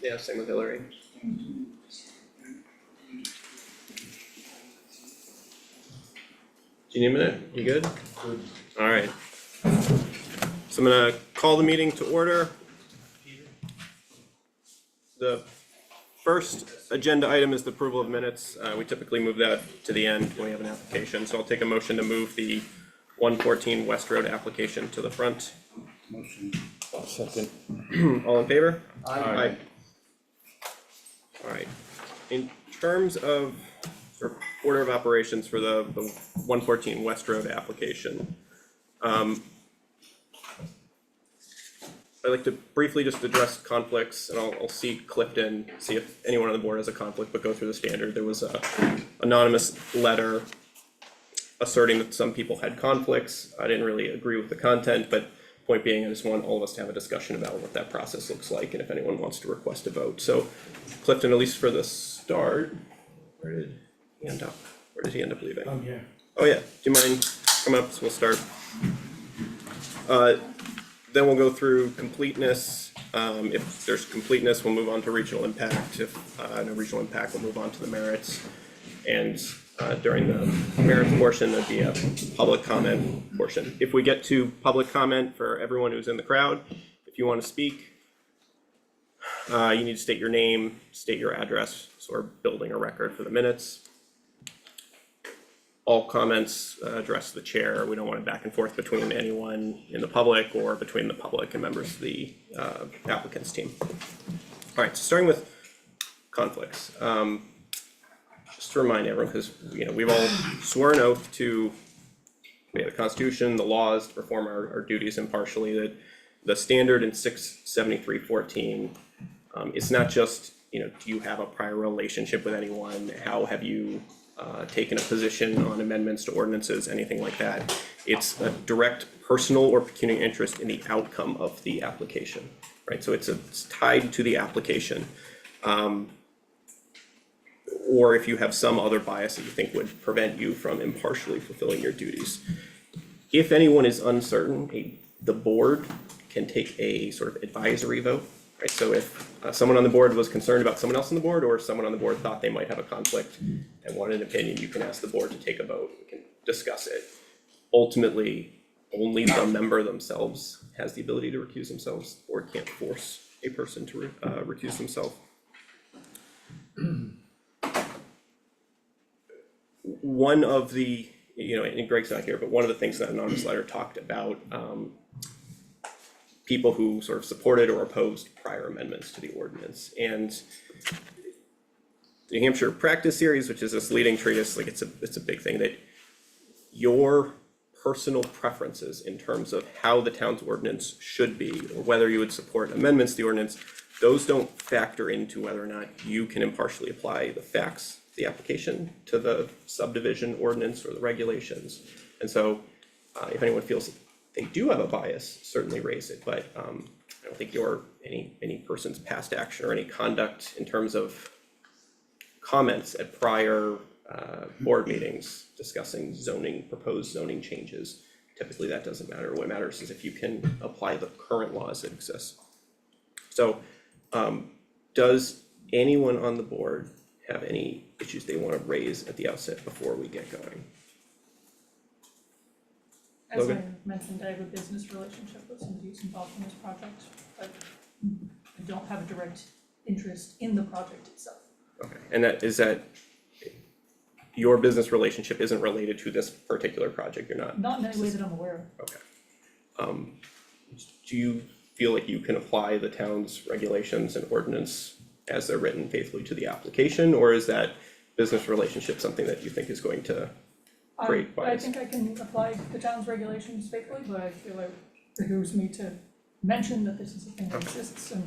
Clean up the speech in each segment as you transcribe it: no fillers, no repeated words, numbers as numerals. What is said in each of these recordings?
Yeah, same with Hillary. Do you need a minute? You good? Good. All right. So I'm gonna call the meeting to order. The first agenda item is the approval of minutes. We typically move that to the end when we have an application. So I'll take a motion to move the 114 West Road application to the front. Motion. Second. All in favor? Aye. All right. In terms of sort of order of operations for the 114 West Road application, I'd like to briefly just address conflicts, and I'll see Clifton, see if anyone on the board has a conflict, but go through the standard. There was a anonymous letter asserting that some people had conflicts. I didn't really agree with the content, but point being, I just want all of us to have a discussion about what that process looks like and if anyone wants to request a vote. So Clifton, at least for the start, where did he end up? Where did he end up leaving? I'm here. Oh yeah, do you mind coming up, so we'll start. Then we'll go through completeness. If there's completeness, we'll move on to regional impact. If no regional impact, we'll move on to the merits. And during the merits portion, there'd be a public comment portion. If we get to public comment for everyone who's in the crowd, if you want to speak, you need to state your name, state your address, so we're building a record for the minutes. All comments address the chair. We don't want it back and forth between anyone in the public or between the public and members of the applicant's team. All right, so starting with conflicts. Just to remind everyone, because we've all sworn an oath to the Constitution, the laws, to perform our duties impartially, that the standard in 673.14 it's not just, do you have a prior relationship with anyone? How have you taken a position on amendments to ordinances, anything like that? It's a direct personal or pecuniary interest in the outcome of the application, right? So it's tied to the application. Or if you have some other bias that you think would prevent you from impartially fulfilling your duties. If anyone is uncertain, the board can take a sort of advisory vote, right? So if someone on the board was concerned about someone else on the board, or someone on the board thought they might have a conflict and wanted an opinion, you can ask the board to take a vote. We can discuss it. Ultimately, only the member themselves has the ability to recuse themselves. The board can't force a person to recuse themselves. One of the, and Greg's not here, but one of the things that anonymous letter talked about, people who sort of supported or opposed prior amendments to the ordinance. And the New Hampshire Practice Series, which is this leading treatise, like it's a big thing, that your personal preferences in terms of how the town's ordinance should be, or whether you would support amendments to the ordinance, those don't factor into whether or not you can impartially apply the facts, the application to the subdivision ordinance or the regulations. And so if anyone feels they do have a bias, certainly raise it, but I don't think any person's past action or any conduct in terms of comments at prior board meetings discussing proposed zoning changes, typically that doesn't matter. What matters is if you can apply the current laws that exist. So does anyone on the board have any issues they want to raise at the outset before we get going? As Logan? I mentioned, I have a business relationship with somebody who's involved in this project, but I don't have a direct interest in the project itself. Okay, and is that your business relationship isn't related to this particular project? You're not? Not in any way that I'm aware of. Okay. Do you feel like you can apply the town's regulations and ordinance as they're written faithfully to the application, or is that business relationship something that you think is going to create bias? I think I can apply the town's regulations faithfully, but I feel like it behooves me to mention that this is a thing that exists and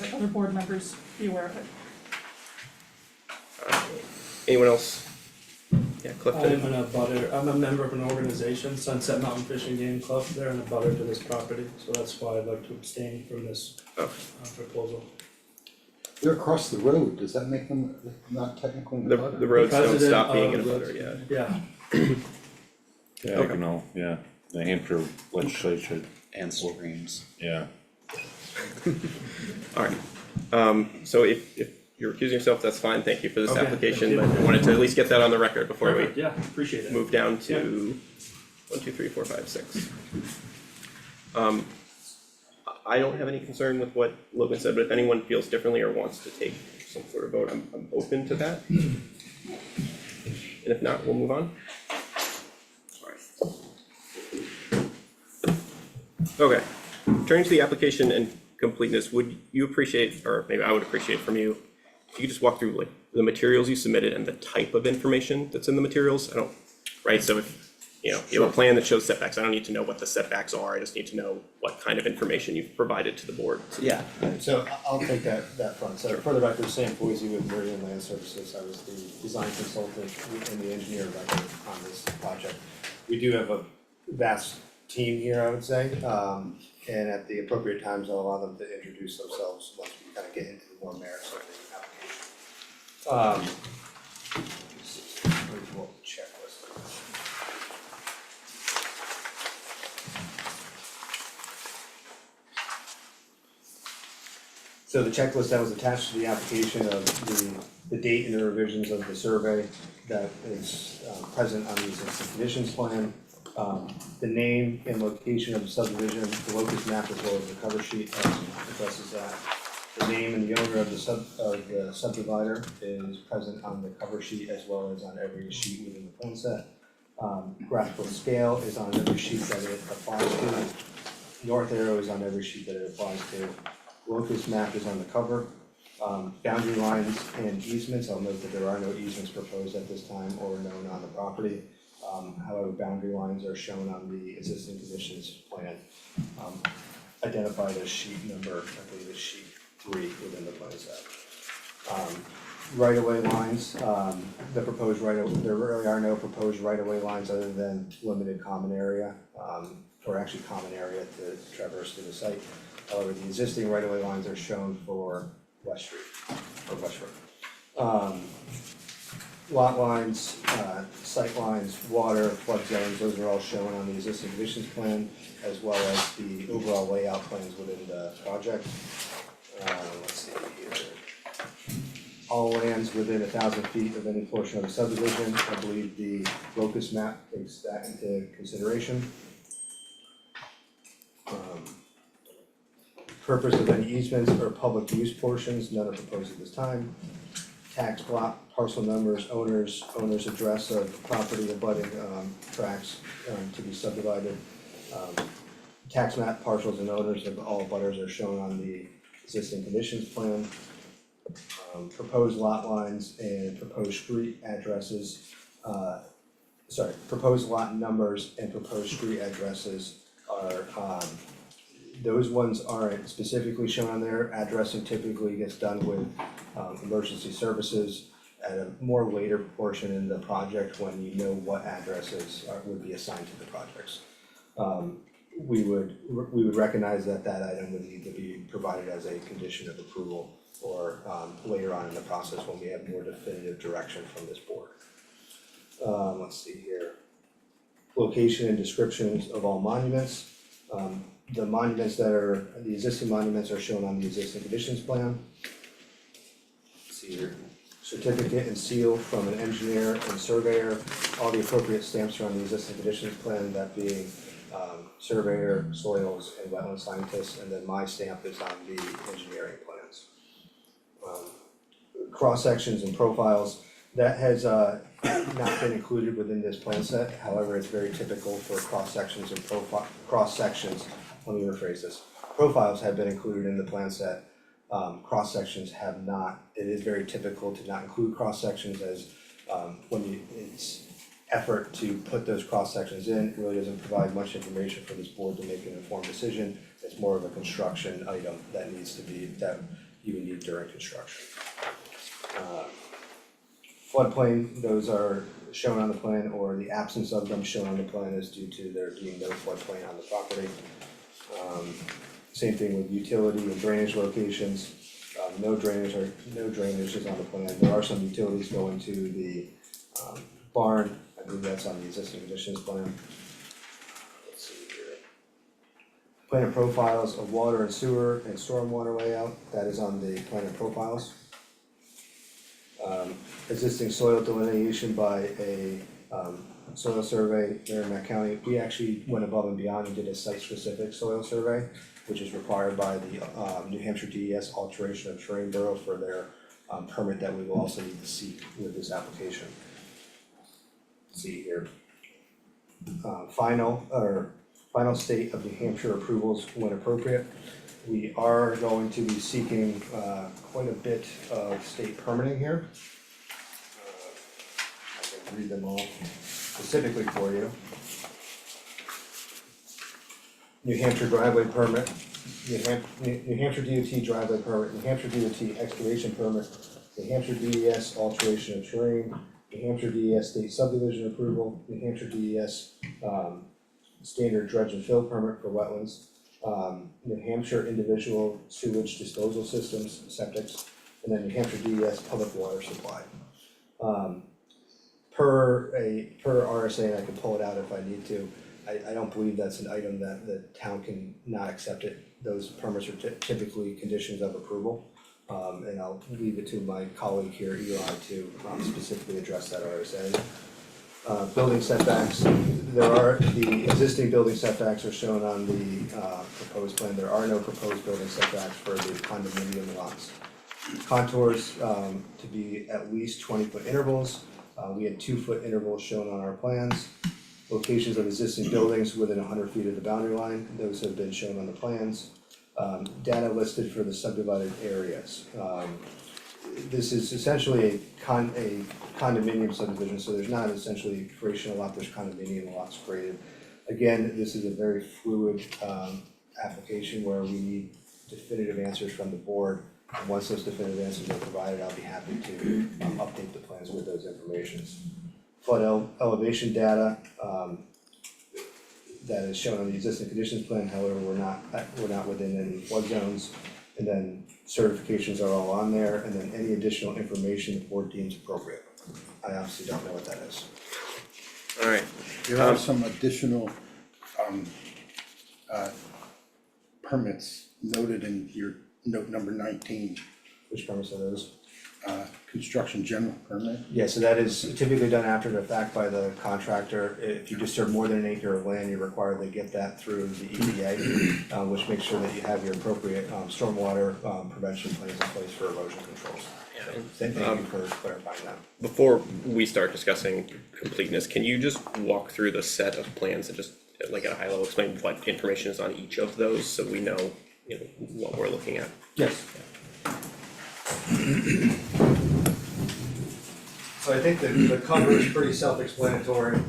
let other board members be aware of it. Anyone else? Yeah, Clifton. I'm a member of an organization, Sunset Mountain Fishing Game Club. They're in a butter to this property, so that's why I'd like to abstain from this proposal. They're across the road, does that make them not technically in The butter? roads don't President stop being in a of the- butter yet. Yeah, Yeah, I don't know, yeah, the Hampshire legislature, And streams. yeah. Alright, So if you're recusing yourself, that's fine, thank you for this Okay, application, thank but you. I wanted to at least get that on the record before we Perfect, yeah, appreciate it. move down to 1, 2, 3, 4, 5, 6. I don't have any concern with what Logan said, but if anyone feels differently or wants to take some sort of vote, I'm open to that. And if not, we'll move on. Okay, turning to the application and completeness, would you appreciate, or maybe I would appreciate from you, if you could just walk through like the materials you submitted and the type of information that's in the materials? I don't, right, so if, you have a plan that shows setbacks, I don't need to know what the setbacks are, I just need to know what kind of information you've provided to the board. Yeah, so I'll take that front. So for the record, Sam Boise with Meridian Land Services. I was the design consultant and the engineer record on this project. We do have a vast team here, I would say, and at the appropriate times, I'll allow them to introduce themselves once we kind of get into the more merits of the application. Let me pull up the checklist. So the checklist that was attached to the application of the date and the revisions of the survey that is present on the existing conditions plan. The name and location of the subdivision, the locus map as well as the cover sheet addresses that. The name and the owner of the subdivider is present on the cover sheet as well as on every sheet within the plan set. Graphical scale is on every sheet that it applies to. North arrow is on every sheet that it applies to. Locus map is on the cover. Boundary lines and easements, I'll note that there are no easements proposed at this time or known on the property. However, boundary lines are shown on the existing conditions plan, identified as sheet number, I believe it's sheet 3 within the plan set. Right-of-way lines, the proposed there really are no proposed right-of-way lines other than limited common area, or actually common area to traverse to the site. However, the existing right-of-way lines are shown for West Street, or Westford. Lot lines, sight lines, water, flood zones, those are all shown on the existing conditions plan, as well as the overall layout plans within the project. Let's see here. All lands within 1,000 feet of any portion of the subdivision, I believe the locus map takes that into consideration. Purpose of any easements or public use portions, none are proposed at this time. Tax block, parcel numbers, owners address of property abutting tracts to be subdivided. Tax map, parcels and owners of all butters are shown on the existing conditions plan. Proposed lot lines and proposed street addresses, proposed lot numbers and proposed street addresses are those ones aren't specifically shown on there. Addressing typically gets done with emergency services at a more later portion in the project when you know what addresses would be assigned to the projects. We would recognize that item would need to be provided as a condition of approval or later on in the process when we have more definitive direction from this board. Let's see here. Location and descriptions of all monuments. The monuments the existing monuments are shown on the existing conditions plan. Let's see here. Certificate and seal from an engineer and surveyor. All the appropriate stamps are on the existing conditions plan, that being surveyor, soils, and wetland scientist, and then my stamp is on the engineering plans. Cross sections and profiles, that has not been included within this plan set. However, it's very typical for cross sections and cross sections. Let me rephrase this. Profiles have been included in the plan set. Cross sections have not. It is very typical to not include cross sections as it's effort to put those cross sections in. It really doesn't provide much information for this board to make an informed decision. It's more of a construction item that you would need during construction. Floodplain, those are shown on the plan, or the absence of them shown on the plan is due to there being no floodplain on the property. Same thing with utility and drainage locations. No drainage is on the plan. There are some utilities going to the barn. I believe that's on the existing conditions plan. Let's see here. Plan and profiles of water and sewer and stormwater layout, that is on the plan and profiles. Existing soil delineation by a soil survey there in that county. We actually went above and beyond and did a site-specific soil survey, which is required by the New Hampshire DES alteration of terrain bureau for their permit that we will also need to seek with this application. See here. Final state of New Hampshire approvals when appropriate. We are going to be seeking quite a bit of state permitting here. I can read them all specifically for you. New Hampshire driveway permit, New Hampshire DOT driveway permit, New Hampshire DOT excavation permit, New Hampshire DES alteration of terrain, New Hampshire DES state subdivision approval, New Hampshire DES standard dredge and fill permit for wetlands, New Hampshire individual sewage disposal systems, septics, and then New Hampshire DES public water supply. Per RSA, and I can pull it out if I need to, I don't believe that's an item that the town can not accept it. Those permits are typically conditions of approval. And I'll leave it to my colleague here, Eli, to specifically address that RSA. Building setbacks, the existing building setbacks are shown on the proposed plan. There are no proposed building setbacks for the condominium lots. Contours to be at least 20-foot intervals. We had 2-foot intervals shown on our plans. Locations of existing buildings within 100 feet of the boundary line, those have been shown on the plans. Data listed for the subdivided areas. This is essentially a condominium subdivision, so there's not essentially creation of lot, there's condominium lots created. Again, this is a very fluid application where we need definitive answers from the board. And once those definitive answers are provided, I'll be happy to update the plans with those informations. Flood elevation data, that is shown on the existing conditions plan, however, we're not within any flood zones. And then certifications are all on there, and then any additional information the board deems appropriate. I obviously don't know what that is. Alright, There are some additional permits noted in your note number 19, Which permits are those? construction general permit. Yeah, so that is typically done after the fact by the contractor. If you disturb more than an acre of land, you're required to get that through the EPA, which makes sure that you have your appropriate stormwater prevention plans in place for erosion controls. Thank you for clarifying that. before we start discussing completeness, can you just walk through the set of plans and just like at a high level explain what information is on each of those so we know, what we're looking at? Yes. So I think the cover is pretty self-explanatory.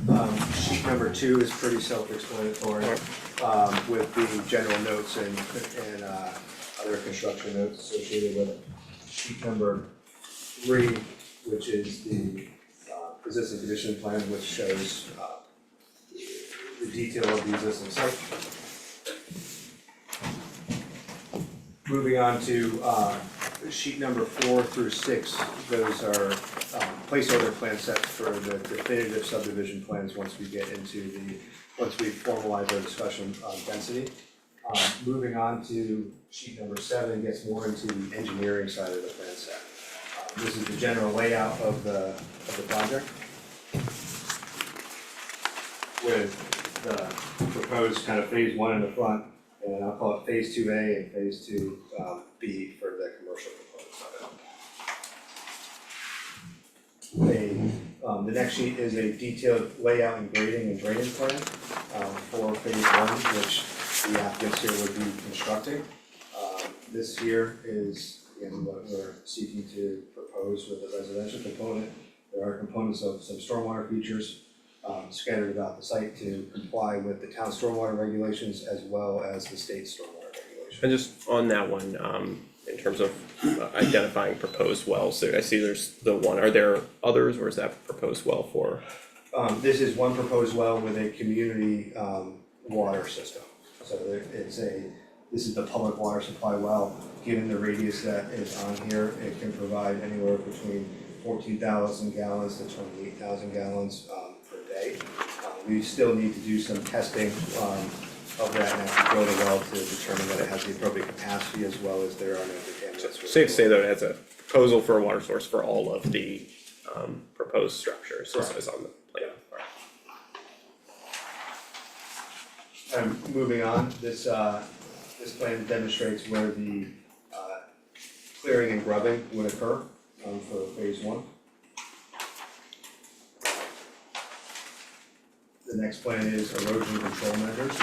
Sheet number 2 is pretty self-explanatory, with the general notes and other construction notes associated with it. Sheet number 3, which is the existing condition plan, which shows the detail of the existing site. Moving on to sheet number 4 through 6, those are placeholder plan sets for the definitive subdivision plans once we formalize our discussion on density. Moving on to sheet number 7 gets more into the engineering side of the plan set. This is the general layout of the project with the proposed kind of phase 1 in the front, and I'll call it phase 2A and phase 2B for the commercial components of it. The next sheet is a detailed layout and grading and drainage plan for phase 1, which the applicants here would be constructing. This here is, again, what we're seeking to propose with the residential component. There are components of some stormwater features scattered about the site to comply with the town stormwater regulations as well as the state stormwater regulations. And just on that one, in terms of identifying proposed wells, so I see there's the one, are there others or is that proposed well for? This is one proposed well with a community water system. So this is the public water supply well. Given the radius that is on here, it can provide anywhere between 14,000 gallons to 28,000 gallons per day. We still need to do some testing of that and actually drill the well to determine that it has the appropriate capacity as well as there are no contaminants. Safe to say though, it has a proposal for a water source for all of the proposed structures, is on the plan. Moving on, this plan demonstrates where the clearing and grubbing would occur for phase one. The next plan is erosion control measures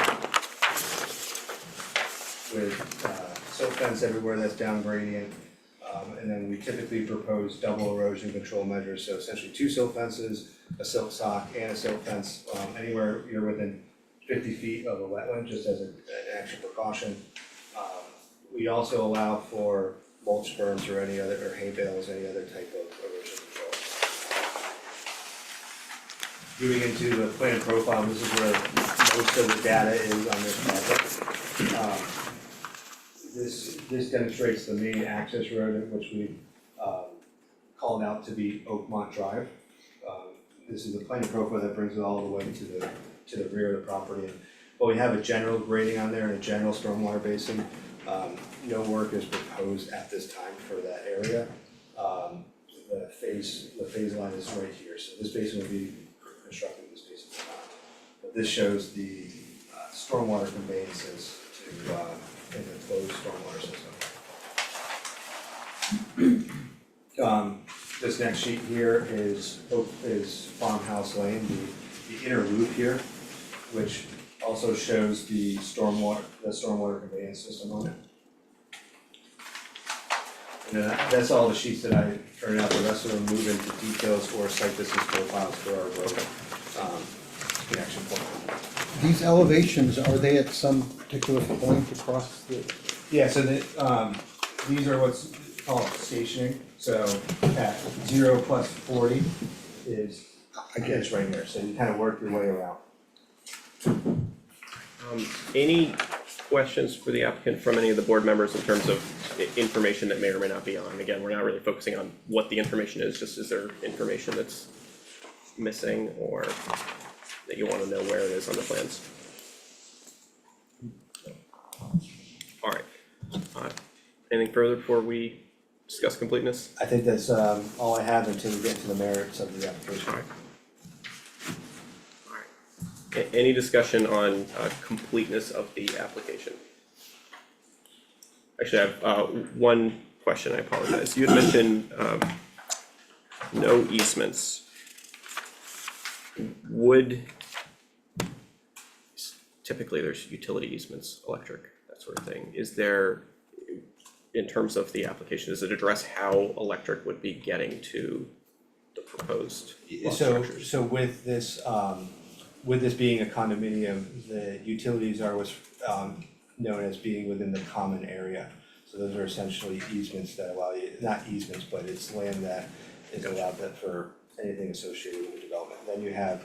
with silt fence everywhere that's down gradient. And then we typically propose double erosion control measures, so essentially 2 silt fences, a silt sock and a silt fence, anywhere you're within 50 feet of a wetland, just as an extra precaution. We also allow for mulch berms or any other, or hay bales, any other type of erosion control. Moving into the plan profile, this is where most of the data is on this project. This demonstrates the main access road, which we called out to be Oakmont Drive. This is the plan profile that brings it all the way to the rear of the property. But we have a general grading on there and a general stormwater basin. No work is proposed at this time for that area. The phase line is right here, so this basin will be constructed this basin. But this shows the stormwater conveyances to in the closed stormwater system. This next sheet here is Farmhouse Lane, the inner loop here, which also shows the stormwater conveyance system on it. And that's all the sheets that I turned out. The rest of them move into details or site distance profiles for our road connection point. These elevations, are they at some particular point across the? Yeah, so these are what's called stationing. So at 0 plus 40 is, it's right here. So you kind of work your way around. Any questions for the applicant from any of the board members in terms of information that may or may not be on? Again, we're not really focusing on what the information is, just is there information that's missing or that you want to know where it is on the plans? All right. Anything further before we discuss completeness? I think that's all I have until we get to the merits of the application. All right. Any discussion on completeness of the application? Actually, I have one question, I apologize. You had mentioned no easements. Typically there's utility easements, electric, that sort of thing. Is there, in terms of the application, does it address how electric would be getting to the proposed lot structures? So with this being a condominium, the utilities are what's known as being within the common area. So those are essentially easements that allow you, not easements, but it's land that is allowed that for anything associated with the development. Then you have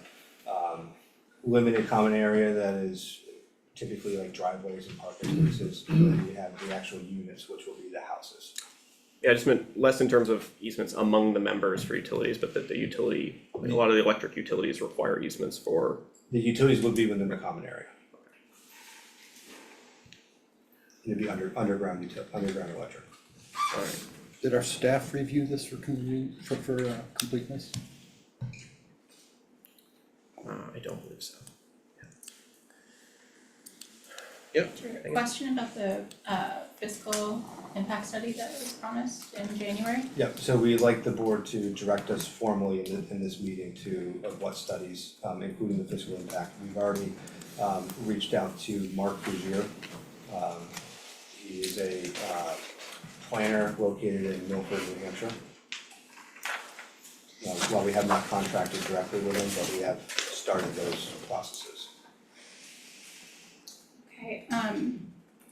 limited common area that is typically like driveways and parking spaces. And then you have the actual units, which will be the houses. Yeah, I just meant less in terms of easements among the members for utilities, but that the utility, like a lot of the electric utilities require easements for. The utilities would be within the common area. It'd be underground electric. Alright. Did our staff review this for completeness? I don't believe so. Question about the fiscal impact study that was promised in January? Yep, so we'd like the board to direct us formally in this meeting of what studies, including the fiscal impact. We've already reached out to Mark Fugier. He is a planner located in Milford, New Hampshire. While we have not contracted directly with him, but we have started those processes. Okay,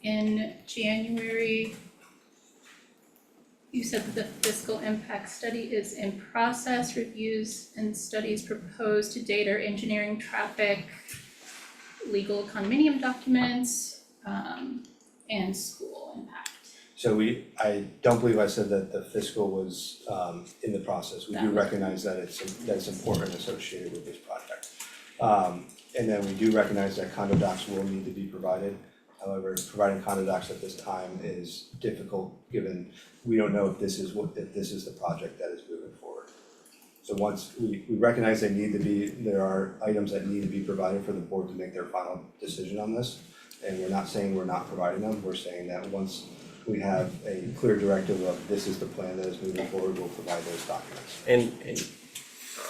in January, you said that the fiscal impact study is in process, reviews and studies proposed to date are engineering, traffic, legal condominium documents, and school impact. So I don't believe I said that the fiscal was in the process. We do recognize that it's important associated with this project. And then we do recognize that condo docks will need to be provided. However, providing condo docks at this time is difficult, given we don't know if this is the project that is moving forward. So once we recognize there are items that need to be provided for the board to make their final decision on this. And we're not saying we're not providing them, we're saying that once we have a clear directive of this is the plan that is moving forward, we'll provide those documents. And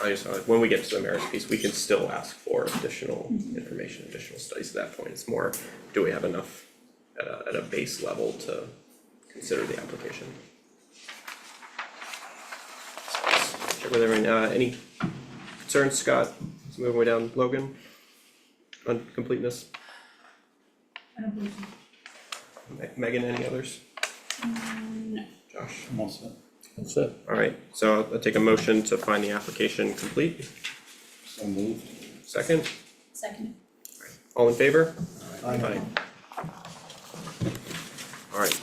I just, when we get to the merits piece, we can still ask for additional information, additional studies at that point. It's more, do we have enough at a base level to consider the application? Check with everyone, any concerns, Scott, let's move way down, Logan, on completeness? I don't believe so. Megan, any others? No. Josh? I'm all set. That's it. Alright, so I'll take a motion to find the application complete, So moved. second, Second. all in favor? Aye. Alright,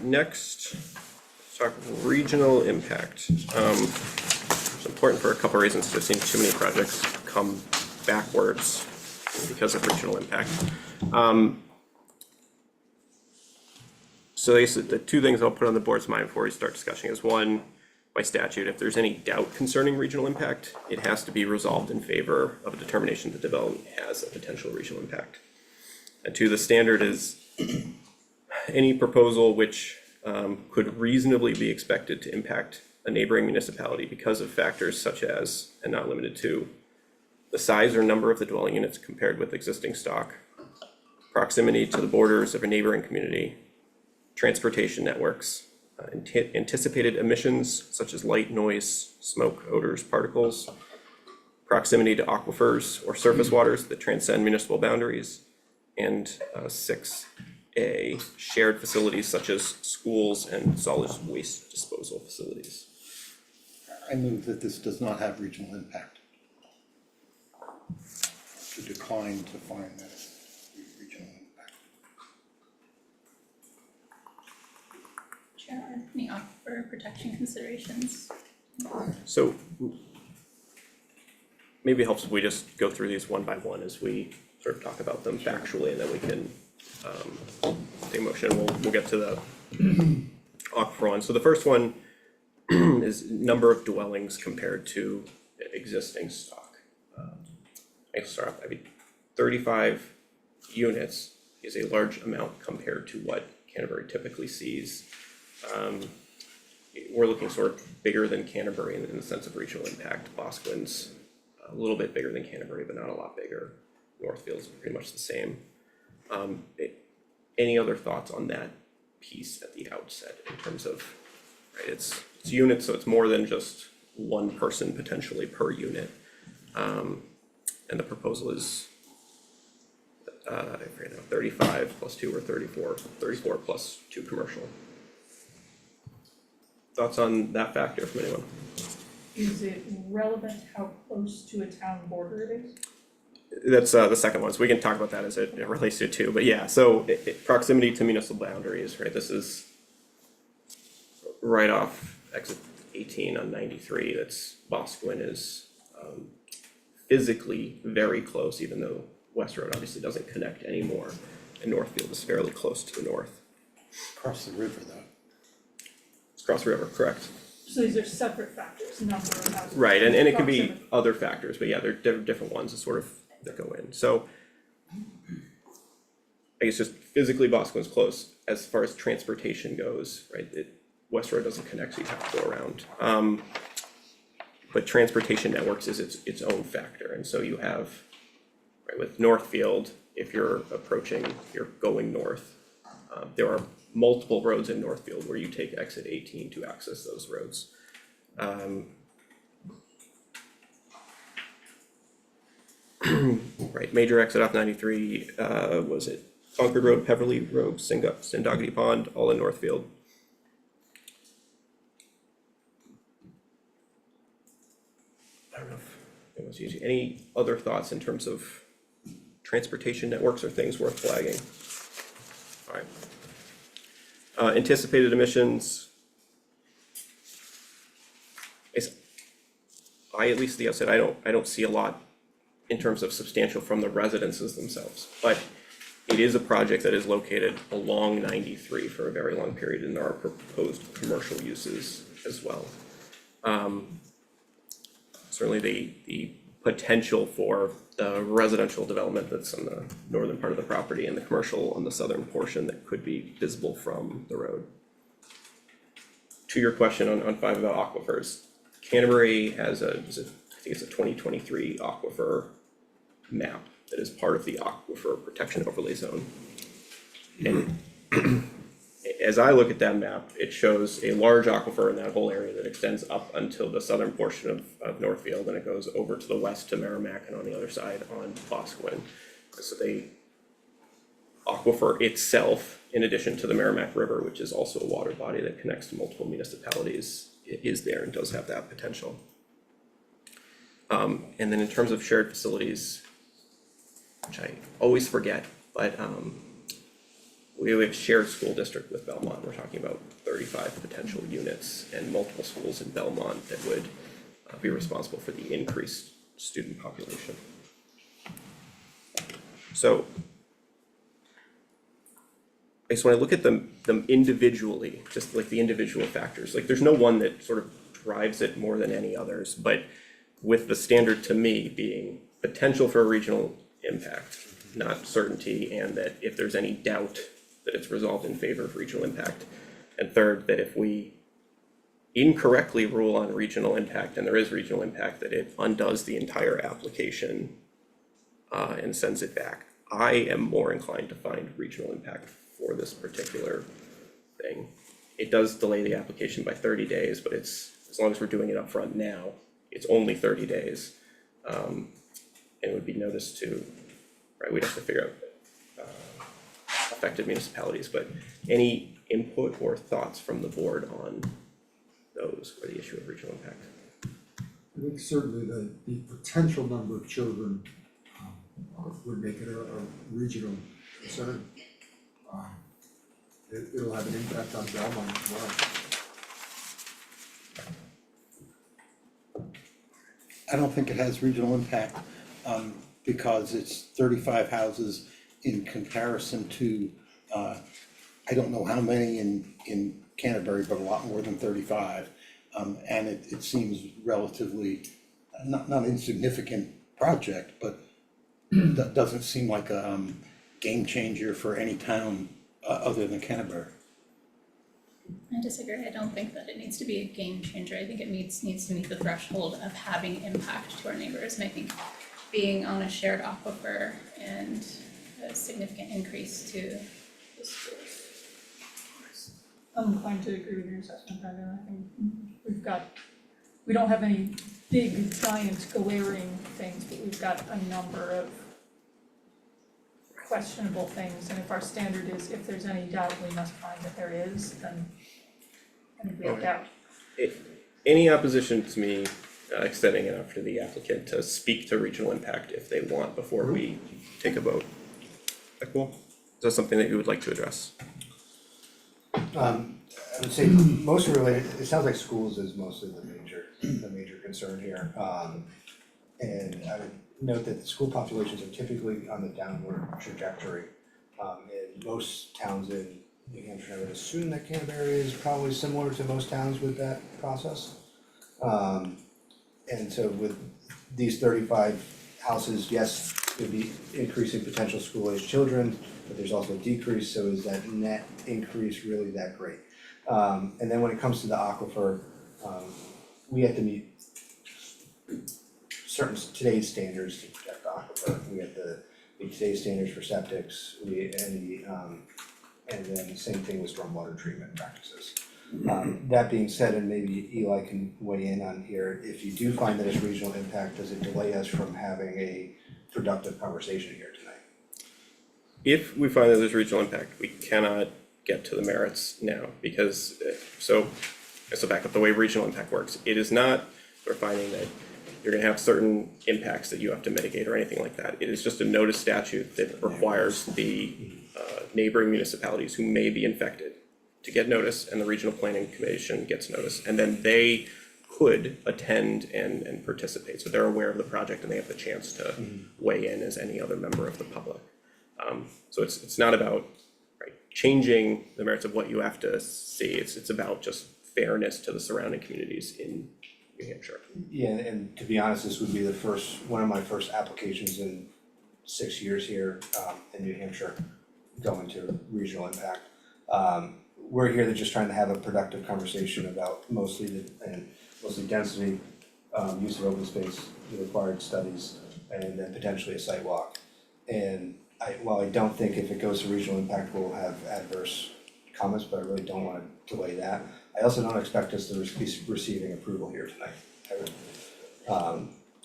next, let's talk regional impact. It's important for a couple of reasons, because I've seen too many projects come backwards because of regional impact. So I guess the two things I'll put on the board's mind before we start discussing is, one, by statute, if there's any doubt concerning regional impact, it has to be resolved in favor of a determination that development has a potential regional impact. And two, the standard is any proposal which could reasonably be expected to impact a neighboring municipality because of factors such as, and not limited to, the size or number of the dwelling units compared with existing stock, proximity to the borders of a neighboring community, transportation networks, anticipated emissions such as light, noise, smoke, odors, particles, proximity to aquifers or surface waters that transcend municipal boundaries, and 6A, shared facilities such as schools and solid waste disposal facilities. I move that this does not have regional impact. To decline to find that regional impact. Chair, are any aquifer protection considerations? So maybe it helps if we just go through these one by one as we sort of talk about them factually, and then we can take a motion. We'll get to the aquifer one. So the first one is number of dwellings compared to existing stock. I can start off, 35 units is a large amount compared to what Canterbury typically sees. We're looking sort of bigger than Canterbury in the sense of regional impact. Boscawen's a little bit bigger than Canterbury, but not a lot bigger. Northfield's pretty much the same. Any other thoughts on that piece at the outset in terms of, right, it's units, so it's more than just one person potentially per unit. And the proposal is, I forget now, 35 plus 2 or 34 plus 2 commercial. Thoughts on that factor from anyone? Is it relevant how close to a town border it is? That's the second one, so we can talk about that as it relates to 2, but yeah, so proximity to municipal boundaries, right, this is right off exit 18 on 93, that's Boscawen is physically very close, even though West Road obviously doesn't connect anymore, and Northfield is fairly close to the north. Across the river though. It's across the river, correct? So these are separate factors, number of houses. Right, and it can be proximity. other factors, but yeah, they're different ones that sort of, that go in, so. I guess just physically Boscawen's close, as far as transportation goes, right, West Road doesn't connect, so you have to go around. But transportation networks is its own factor, and so you have, right, with Northfield, if you're going north, there are multiple roads in Northfield where you take exit 18 to access those roads. Right, major exit off 93, was it Concord Road, Peverly Road, Sindogity Pond, all in Northfield. I don't know if it was easy. Any other thoughts in terms of transportation networks or things worth flagging? Alright. Anticipated emissions. I at least the outset, I don't see a lot in terms of substantial from the residences themselves, but it is a project that is located along 93 for a very long period, and there are proposed commercial uses as well. Certainly the potential for the residential development that's on the northern part of the property and the commercial on the southern portion that could be visible from the road. To your question on 5 about aquifers, Canterbury has I think it's a 2023 aquifer map that is part of the aquifer protection overlay zone. And as I look at that map, it shows a large aquifer in that whole area that extends up until the southern portion of Northfield, and it goes over to the west to Merrimack and on the other side on Boscawen. So the aquifer itself, in addition to the Merrimack River, which is also a water body that connects to multiple municipalities, it is there and does have that potential. And then in terms of shared facilities, which I always forget, but we have a shared school district with Belmont. We're talking about 35 potential units and multiple schools in Belmont that would be responsible for the increased student population. So I guess when I look at them individually, just like the individual factors, like there's no one that sort of drives it more than any others, but with the standard to me being potential for a regional impact, not certainty, and that if there's any doubt that it's resolved in favor of regional impact. And third, that if we incorrectly rule on regional impact and there is regional impact, that it undoes the entire application and sends it back. I am more inclined to find regional impact for this particular thing. It does delay the application by 30 days, but it's, as long as we're doing it up front now, it's only 30 days. And it would be noticed to, right, we'd have to figure out affected municipalities, but any input or thoughts from the board on those for the issue of regional impact? I think certainly the potential number of children would make it a regional concern. It'll have an impact on Belmont as well. I don't think it has regional impact, because it's 35 houses in comparison to, I don't know how many in Canterbury, but a lot more than 35. And it seems relatively, not insignificant project, but that doesn't seem like a game changer for any town other than Canterbury. I disagree. I don't think that it needs to be a game changer. I think it needs to meet the threshold of having impact to our neighbors. And I think being on a shared aquifer and a significant increase to the schools. I'm inclined to agree with your assessment, Brenda. I think we don't have any big giant glaring things, but we've got a number of questionable things, and if our standard is if there's any doubt, we must find that there is, then I think we have doubt. Any opposition to me extending it up to the applicant to speak to regional impact if they want before we take a vote? Cool. Is that something that you would like to address? I would say mostly related, it sounds like schools is mostly the major concern here. And I would note that the school populations are typically on the downward trajectory. In most towns in New Hampshire, I would assume that Canterbury is probably similar to most towns with that process. And so with these 35 houses, yes, there'd be increasing potential school-aged children, but there's also a decrease, so is that net increase really that great? And then when it comes to the aquifer, we have to meet certain today's standards to protect the aquifer. We have to meet today's standards for septics, and then the same thing with stormwater treatment practices. That being said, and maybe Eli can weigh in on here, if you do find that it's regional impact, does it delay us from having a productive conversation here tonight? If we find that there's regional impact, we cannot get to the merits now because, so back up the way regional impact works. It is not, we're finding that you're gonna have certain impacts that you have to mitigate or anything like that. It is just a notice statute that requires the neighboring municipalities who may be infected to get notice, and the regional planning commission gets notice, and then they could attend and participate, so they're aware of the project and they have the chance to weigh in as any other member of the public. So it's not about, right, changing the merits of what you have to see, it's about just fairness to the surrounding communities in New Hampshire. Yeah, and to be honest, this would be one of my first applications in 6 years here, in New Hampshire, going to regional impact. We're here to just trying to have a productive conversation about mostly density, use of open space, the required studies, and then potentially a site walk. And while I don't think if it goes to regional impact, we'll have adverse comments, but I really don't wanna delay that. I also don't expect us to be receiving approval here tonight.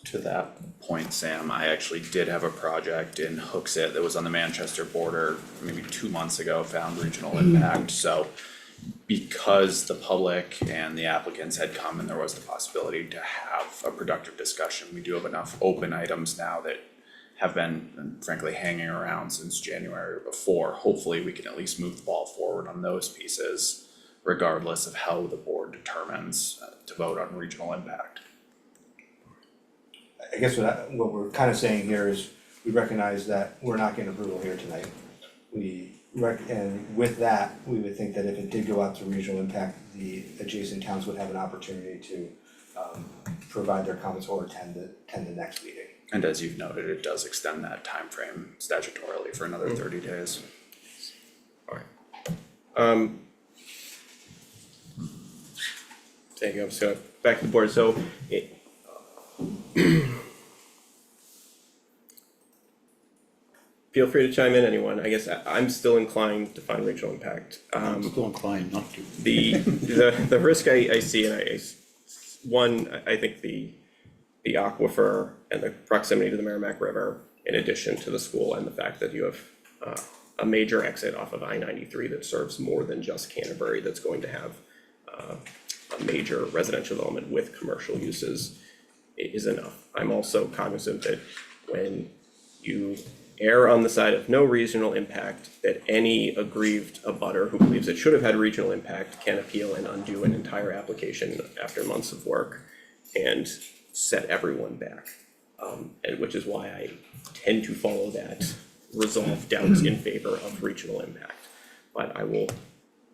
To that point, Sam, I actually did have a project in Hooksett that was on the Manchester border maybe 2 months ago, found regional impact, so because the public and the applicants had come and there was the possibility to have a productive discussion, we do have enough open items now that have been frankly hanging around since January or before. Hopefully, we can at least move the ball forward on those pieces, regardless of how the board determines to vote on regional impact. I guess what we're kind of saying here is, we recognize that we're not getting approval here tonight. And with that, we would think that if it did go out to regional impact, the adjacent towns would have an opportunity to provide their comments or attend the next meeting. And as you've noted, it does extend that time frame statutorily for another 30 days. Alright. Thank you, I'm just gonna back to the board, so feel free to chime in, anyone, I guess I'm still inclined to find regional impact. I'm still inclined not to. The risk I see, and I think the aquifer and the proximity to the Merrimack River, in addition to the school and the fact that you have a major exit off of I-93 that serves more than just Canterbury, that's going to have a major residential development with commercial uses, is enough. I'm also cognizant that when you err on the side of no regional impact, that any aggrieved abutter who believes it should have had regional impact can appeal and undo an entire application after months of work and set everyone back. And which is why I tend to follow that resolve doubts in favor of regional impact. But I will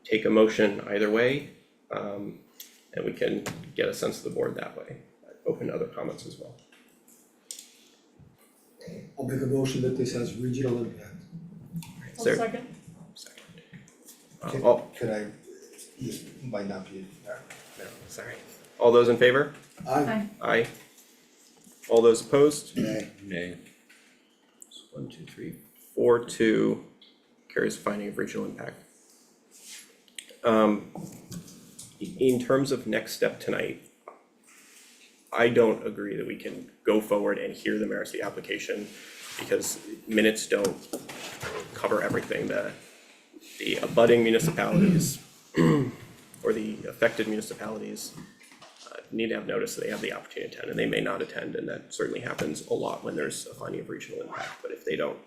take a motion either way, and we can get a sense of the board that way. Open to other comments as well. I'll make a motion that this has regional impact. Is there- Second. Could I, this might not be, No, sorry. All those in favor? Aye. Aye. All those opposed? Nay. Nay. 1, 2, 3, 4, 2, carries a finding of regional impact. In terms of next step tonight, I don't agree that we can go forward and hear the merits of the application, because minutes don't cover everything. The abutting municipalities or the affected municipalities need to have notice that they have the opportunity to attend, and they may not attend, and that certainly happens a lot when there's a finding of regional impact. But if they don't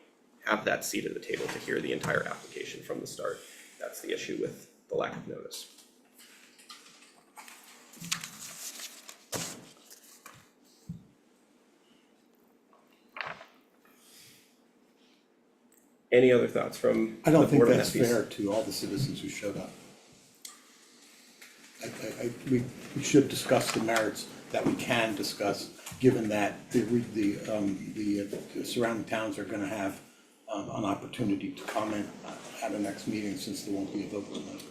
have that seat at the table to hear the entire application from the start, that's the issue with the lack of notice. Any other thoughts from I the don't think board on that's that piece? fair to all the citizens who showed up. We should discuss the merits that we can discuss, given that the surrounding towns are gonna have an opportunity to comment at the next meeting, since there won't be a vote tonight.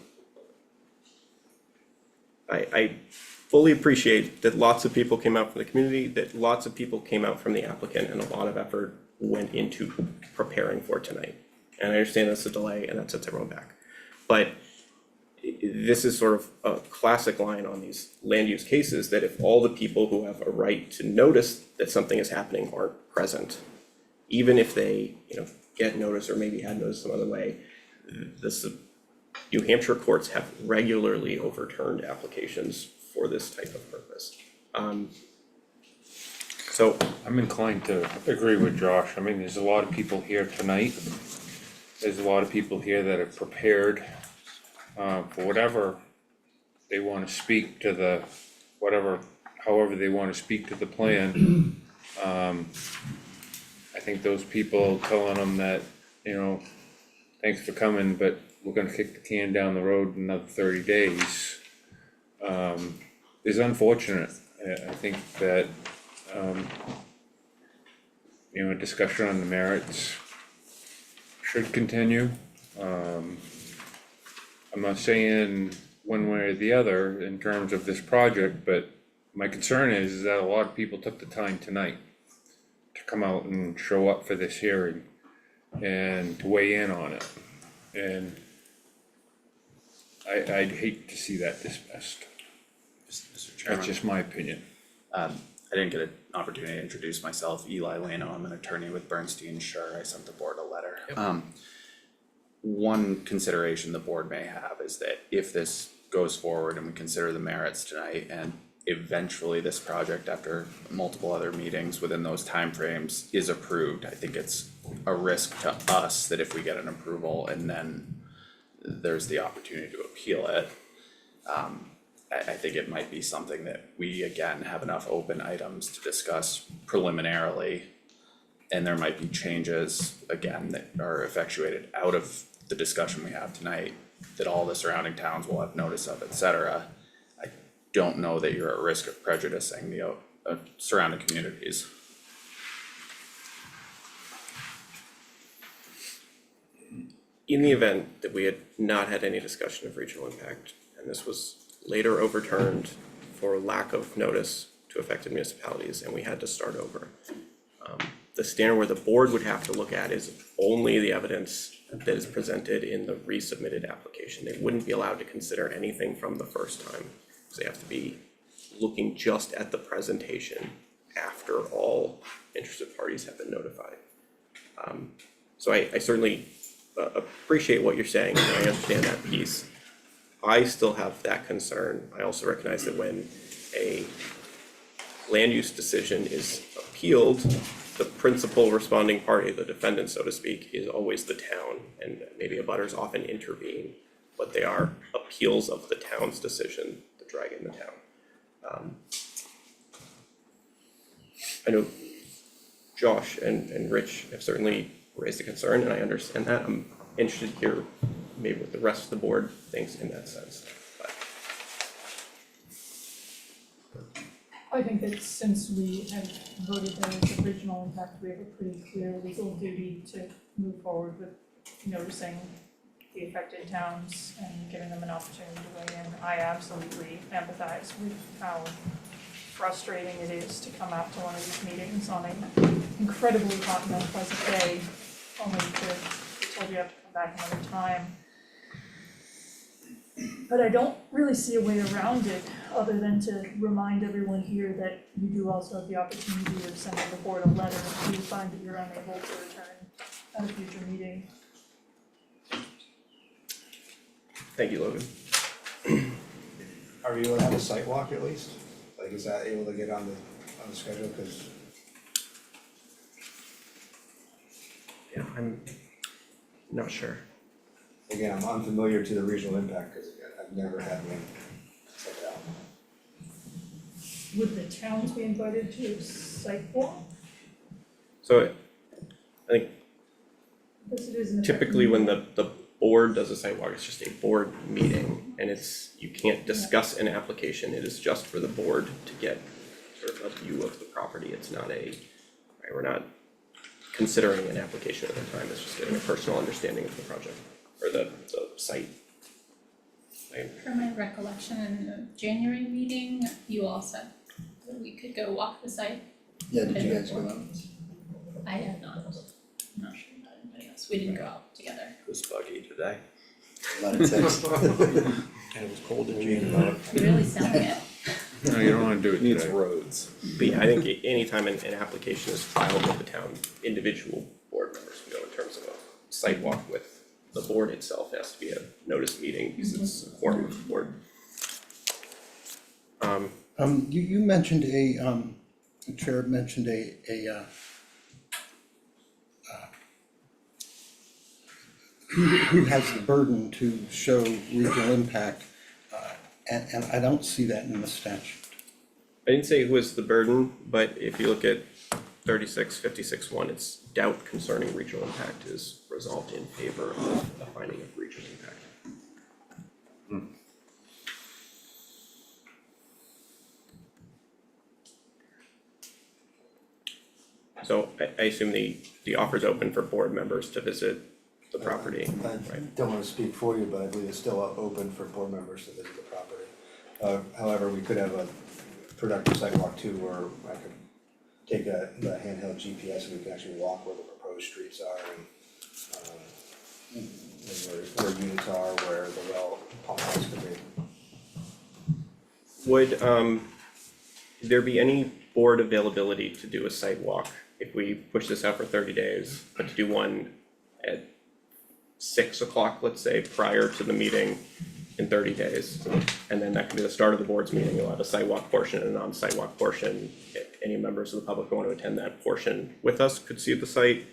I fully appreciate that lots of people came out from the community, that lots of people came out from the applicant, and a lot of effort went into preparing for tonight. And I understand that's a delay and that sets everyone back. But this is sort of a classic line on these land use cases, that if all the people who have a right to notice that something is happening aren't present, even if they, get notice or maybe had notice some other way, New Hampshire courts have regularly overturned applications for this type of purpose. So I'm inclined to agree with Josh. I mean, there's a lot of people here tonight. There's a lot of people here that are prepared for whatever they wanna speak to the whatever, however they wanna speak to the plan. I think those people telling them that, you know, thanks for coming, but we're gonna kick the can down the road another 30 days, is unfortunate. I think that, you know, a discussion on the merits should continue. I'm not saying one way or the other in terms of this project, but my concern is that a lot of people took the time tonight to come out and show up for this hearing and to weigh in on it. And I'd hate to see that dismissed. Mr. Chairman. That's just my opinion. I didn't get an opportunity to introduce myself. Eli Lano, I'm an attorney with Bernstein Sure. I sent the board a letter. One consideration the board may have is that if this goes forward and we consider the merits tonight, and eventually this project, after multiple other meetings within those timeframes, is approved, I think it's a risk to us that if we get an approval and then there's the opportunity to appeal it, I think it might be something that we again have enough open items to discuss preliminarily. And there might be changes again that are effectuated out of the discussion we have tonight that all the surrounding towns will have notice of, et cetera. I don't know that you're at risk of prejudicing the surrounding communities. In the event that we had not had any discussion of regional impact, and this was later overturned for lack of notice to affected municipalities, and we had to start over, the standard where the board would have to look at is only the evidence that is presented in the resubmitted application. They wouldn't be allowed to consider anything from the first time, because they have to be looking just at the presentation after all interested parties have been notified. So I certainly appreciate what you're saying, and I understand that piece. I still have that concern. I also recognize that when a land use decision is appealed, the principal responding party, the defendant, so to speak, is always the town, and maybe abutters often intervene, but they are appeals of the town's decision that drag in the town. I know Josh and Rich have certainly raised a concern, and I understand that. I'm interested to hear maybe what the rest of the board thinks in that sense, but. I think that since we have voted there as a regional impact, we have a pretty clear legal duty to move forward with noticing the affected towns and giving them an opportunity to weigh in. I absolutely empathize with how frustrating it is to come out to one of these meetings on an incredibly hot and unpleasant day, only to be told you have to come back another time. But I don't really see a way around it, other than to remind everyone here that you do also have the opportunity of sending the board a letter if you find that you're unable to return at a future meeting. Thank you, Logan. Are you able to have a site walk at least? Like, is that able to get on the schedule, cause Yeah, I'm not sure. again, I'm unfamiliar to the regional impact, cause again, I've never had one check it out. Would the towns be invited to a site walk? So I think Because it is an typically when the board does a site walk, it's just a board meeting, and you can't discuss an application, it is just for the board to get sort of a view of the property. It's not right, we're not considering an application at the time, it's just getting a personal understanding of the project, or the site. Per my recollection, in the January meeting, you all said that we could go walk the site. Yeah, did you guys go out? I have not, I'm not sure about anybody else, we didn't go out together. It was buggy today. A lot of text. And it was cold in June. You're really selling it. No, you don't wanna do it Needs today. roads. But yeah, I think anytime an application is filed with the town, individual board members can go in terms of a site walk with the board itself. It has to be a notice meeting because it's a quorum of the board. You mentioned the chair mentioned who has the burden to show regional impact, and I don't see that in the statute. I didn't say who was the burden, but if you look at 3656-1, it's doubt concerning regional impact is resolved in favor of a finding of regional impact. So I assume the offer's open for board members to visit the property, I right? don't wanna speak for you, but I believe it's still open for board members to visit the property. However, we could have a productive sidewalk too, where I could take the handheld GPS and we can actually walk where the proposed streets are and where units are, where the well pump house could be. Would there be any board availability to do a site walk if we push this out for 30 days, but to do one at 6 o'clock, let's say, prior to the meeting in 30 days? And then that could be the start of the board's meeting. You'll have a site walk portion and a non-site walk portion. Any members of the public who want to attend that portion with us could see the site.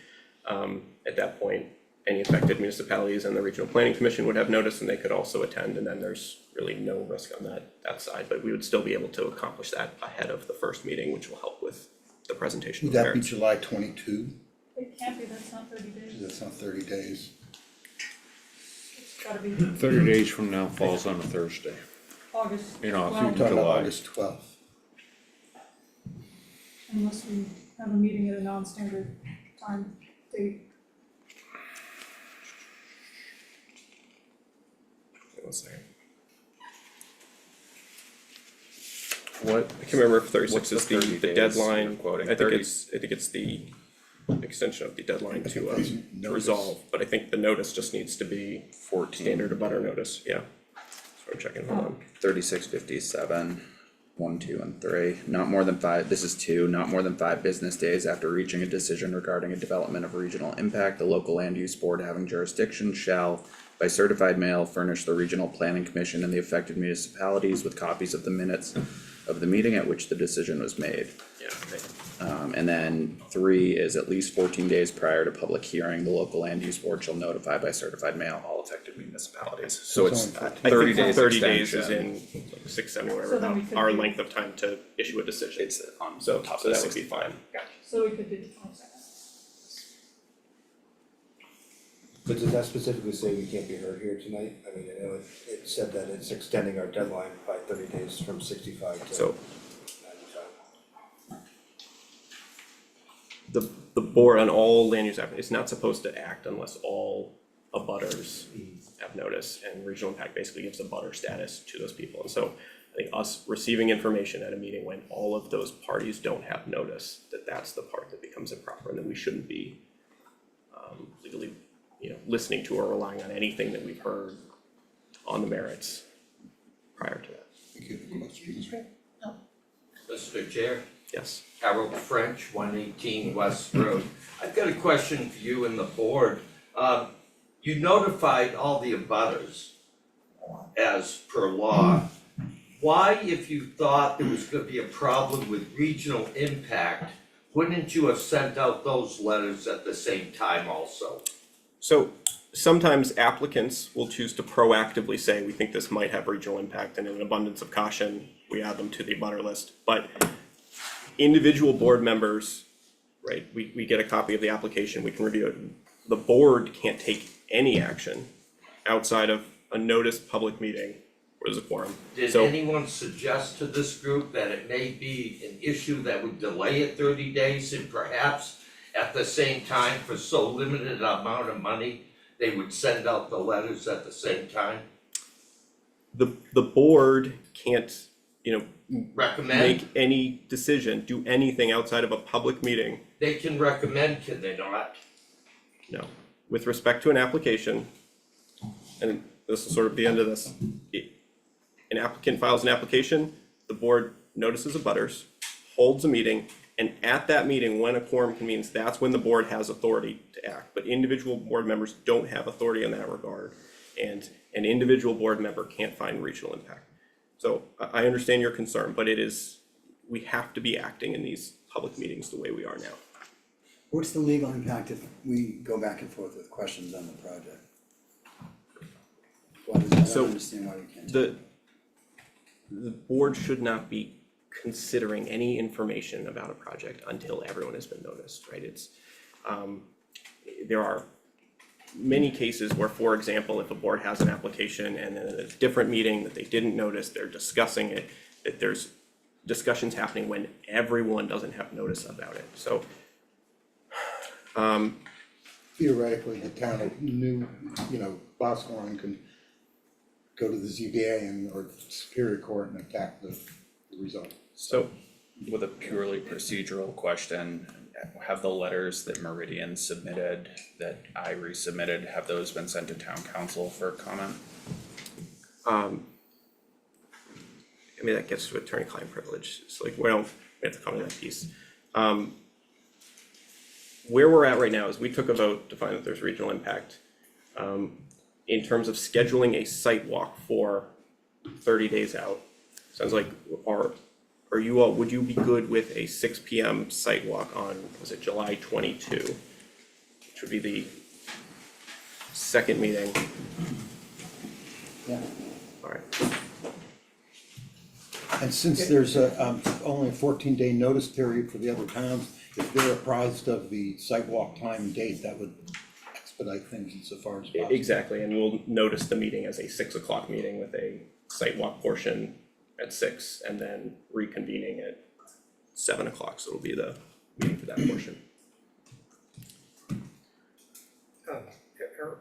At that point, any affected municipalities and the regional planning commission would have notice, and they could also attend, and then there's really no risk on that side, but we would still be able to accomplish that ahead of the first meeting, which will help with the presentation of Would the that be merits. July 22? It can't be, that's not 30 days, That's not 30 days. it's gotta be 30 days from now falls on a Thursday. August You know, if 12th, you- Talking about July. August 12th. unless we have a meeting at a non-standard time date. One second. What, I can't remember if 36 What's the is the 30 days deadline. you're quoting? I think 30? it's the extension of the deadline I think to that's to notice. resolve, but I think the notice just needs to be 14. standard abutter notice, yeah. So I'm checking, hold on. 3657, 1, 2, and 3, not more than 5, this is 2, not more than 5 business days after reaching a decision regarding a development of regional impact, the local land use board having jurisdiction shall, by certified mail, furnish the regional planning commission and the affected municipalities with copies of the minutes of the meeting at which the decision was made. Yeah, okay. And then 3 is at least 14 days prior to public hearing, the local land use board shall notify by certified mail all affected municipalities. So it's only 14. 30 I think days 30 days is extension. in like 6, 7, whatever, So then we about could our do- length of time to issue a decision. It's on So top so of that would be 65. fine. Gotcha. So we could do the 22nd. But does that specifically say we can't be heard here tonight? I mean, I know it said that it's extending our deadline by 30 days from 65 to So 95. the board on all land use app is not supposed to act unless all abutters have notice, and regional impact basically gives a butter status to those people. And so I think us receiving information at a meeting when all of those parties don't have notice, that's the part that becomes improper, and that we shouldn't be legally, listening to or relying on anything that we've heard on the merits prior to that. Thank you for questions. Mr. Chair, Yes. Harold French, 118 West Road. I've got a question for you and the board. You notified all the abutters as per law. Why, if you thought there was gonna be a problem with regional impact, wouldn't you have sent out those letters at the same time also? So sometimes applicants will choose to proactively say, we think this might have regional impact, and in an abundance of caution, we add them to the abutter list. But individual board members, right, we get a copy of the application, we can review it. The board can't take any action outside of a noticed public meeting where there's a quorum. Did So- anyone suggest to this group that it may be an issue that would delay it 30 days and perhaps at the same time, for so limited amount of money, they would send out the letters at the same time? The board can't, Recommend, make any decision, do anything outside of a public meeting. they can recommend, can they not? No, with respect to an application, and this is sort of the end of this. An applicant files an application, the board notices abutters, holds a meeting, and at that meeting, when a quorum convenes, that's when the board has authority to act. But individual board members don't have authority in that regard, and an individual board member can't find regional impact. So I understand your concern, but we have to be acting in these public meetings the way we are now. What's the legal impact if we go back and forth with questions on the project? I So, don't understand why we can't. The board should not be considering any information about a project until everyone has been noticed, right? There are many cases where, for example, if a board has an application and then at a different meeting that they didn't notice, they're discussing it, that there's discussions happening when everyone doesn't have notice about it, so. Theoretically, the town of New, Boscawen can go to the ZBA or Superior Court and attack the result. So, With a purely procedural question, have the letters that Meridian submitted, that I resubmitted, have those been sent to town council for comment? that gets to attorney-client privilege, so like, we have to comment on that piece. Where we're at right now is we took a vote to find that there's regional impact. In terms of scheduling a site walk for 30 days out, sounds like, would you be good with a 6 p.m. site walk on, was it July 22? Which would be the second meeting, Yeah. alright. And since there's only a 14-day notice period for the other towns, if they're apprised of the sidewalk time and date, that would expedite things insofar as possible. Exactly, and we'll notice the meeting as a 6 o'clock meeting with a site walk portion at 6 and then reconvening at 7 o'clock, so it'll be the meeting for that portion.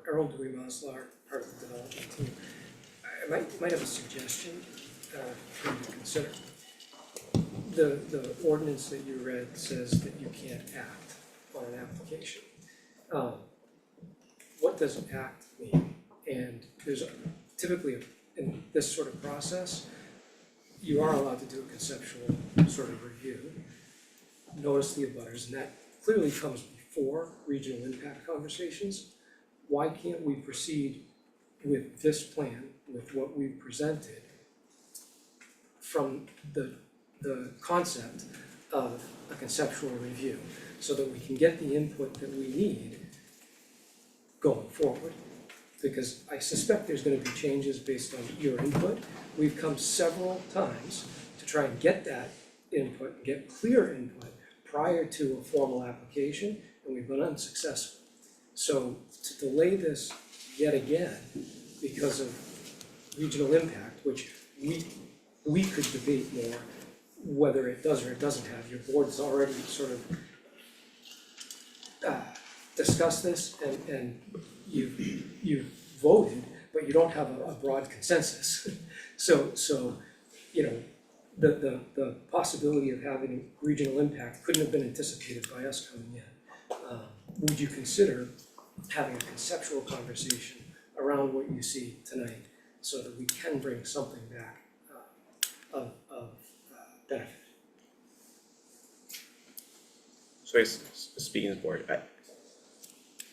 Errol Dewey Maslar, part of the development team. I might have a suggestion for you to consider. The ordinance that you read says that you can't act on an application. What does act mean? And there's typically in this sort of process, you are allowed to do a conceptual sort of review, notice the abutters, and that clearly comes before regional impact conversations. Why can't we proceed with this plan, with what we've presented, from the concept of a conceptual review, so that we can get the input that we need going forward? Because I suspect there's gonna be changes based on your input. We've come several times to try and get that input, get clear input prior to a formal application, and we've been unsuccessful. So to delay this yet again because of regional impact, which we could debate more whether it does or it doesn't have. Your board's already sort of discussed this and you've voted, but you don't have a broad consensus. So the possibility of having regional impact couldn't have been anticipated by us coming in. Would you consider having a conceptual conversation around what you see tonight so that we can bring something back of benefit? So I guess, speaking as board,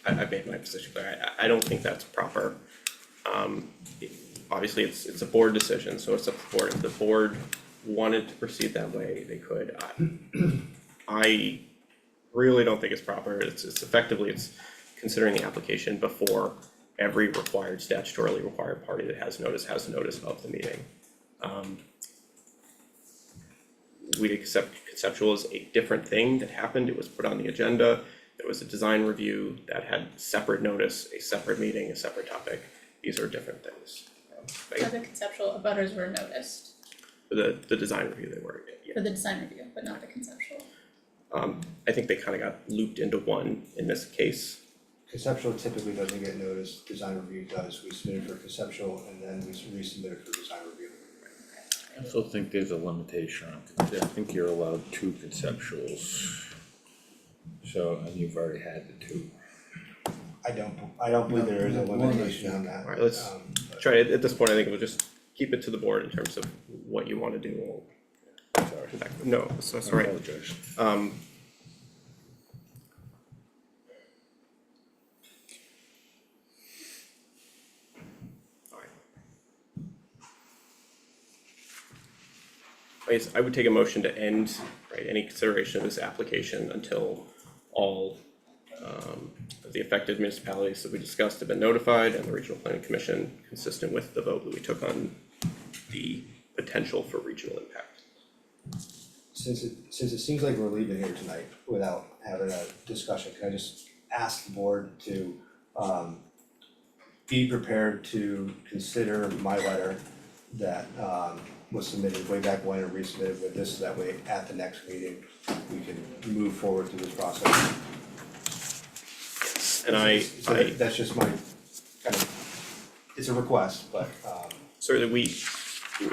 I've made my position clear, I don't think that's proper. Obviously, it's a board decision, so it's up to the board. If the board wanted to proceed that way, they could. I really don't think it's proper. It's effectively considering the application before every statutorily required party that has notice of the meeting. We'd accept conceptual as a different thing that happened. It was put on the agenda. There was a design review that had separate notice, a separate meeting, a separate topic. These are different things. For the conceptual, abutters were noticed For the design review, they were, yeah. for the design review, but not the conceptual. I think they kind of got looped into one in this case. Conceptual typically doesn't get noticed, design review does. We submit it for conceptual and then we resubmit it for design review. I also think there's a limitation on, I think you're allowed 2 conceptuals. So, and you've already had the 2. I don't believe there is a No, limitation on that. Alright, let's try it. At this point, I think we'll just keep it to the board in terms of what you wanna do. Sorry, no, that's all right. Apologize. I guess I would take a motion to end, right, any consideration of this application until all of the affected municipalities that we discussed have been notified and the Regional Planning Commission, consistent with the vote that we took on the potential for regional impact. Since it seems like we're leaving here tonight without having a discussion, can I just ask the board to be prepared to consider my letter that was submitted way back when and resubmitted with this, so that way at the next meeting, we can move forward through this process. And So that's just my kind of, it's a request, but certainly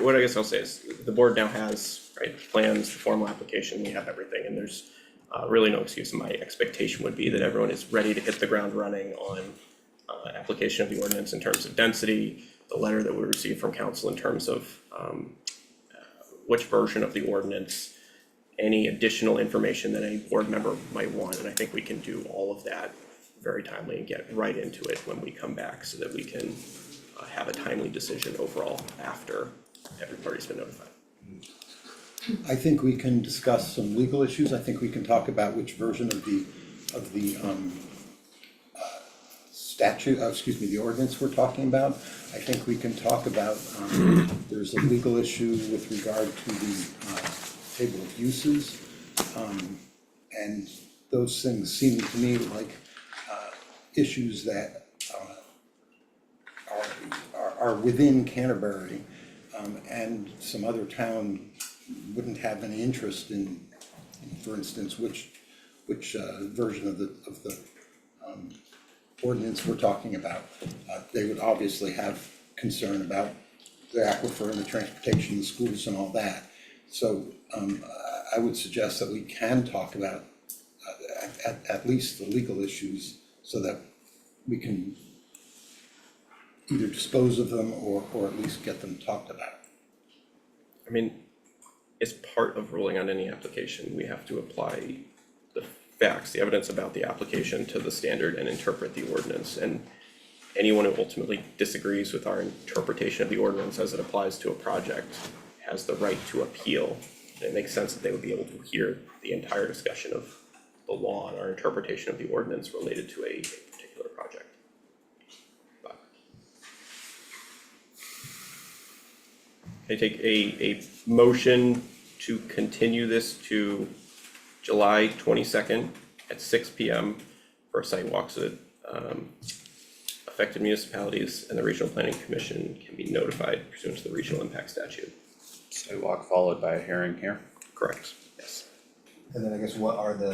what I guess I'll say is, the board now has, right, plans, the formal application, we have everything, and there's really no excuse. My expectation would be that everyone is ready to hit the ground running on application of the ordinance in terms of density, the letter that we received from council in terms of which version of the ordinance, any additional information that any board member might want, and I think we can do all of that very timely and get right into it when we come back, so that we can have a timely decision overall after every party's been notified. I think we can discuss some legal issues. I think we can talk about which version of the the ordinance we're talking about. I think we can talk about, there's a legal issue with regard to the table of uses. And those things seem to me like issues that are within Canterbury, and some other town wouldn't have any interest in, for instance, which version of the ordinance we're talking about. They would obviously have concern about the aquifer and the transportation, the schools and all that. So I would suggest that we can talk about at least the legal issues, so that we can either dispose of them or at least get them talked about. I mean, as part of ruling on any application, we have to apply the facts, the evidence about the application to the standard and interpret the ordinance. And anyone who ultimately disagrees with our interpretation of the ordinance as it applies to a project has the right to appeal. And it makes sense that they would be able to hear the entire discussion of the law and our interpretation of the ordinance related to a particular project. But I take a motion to continue this to July 22nd at 6 p.m. for a site walk, so that affected municipalities and the Regional Planning Commission can be notified pursuant to the Regional Impact Statute. Sidewalk followed by a hearing here. Correct, yes. and then I guess what are the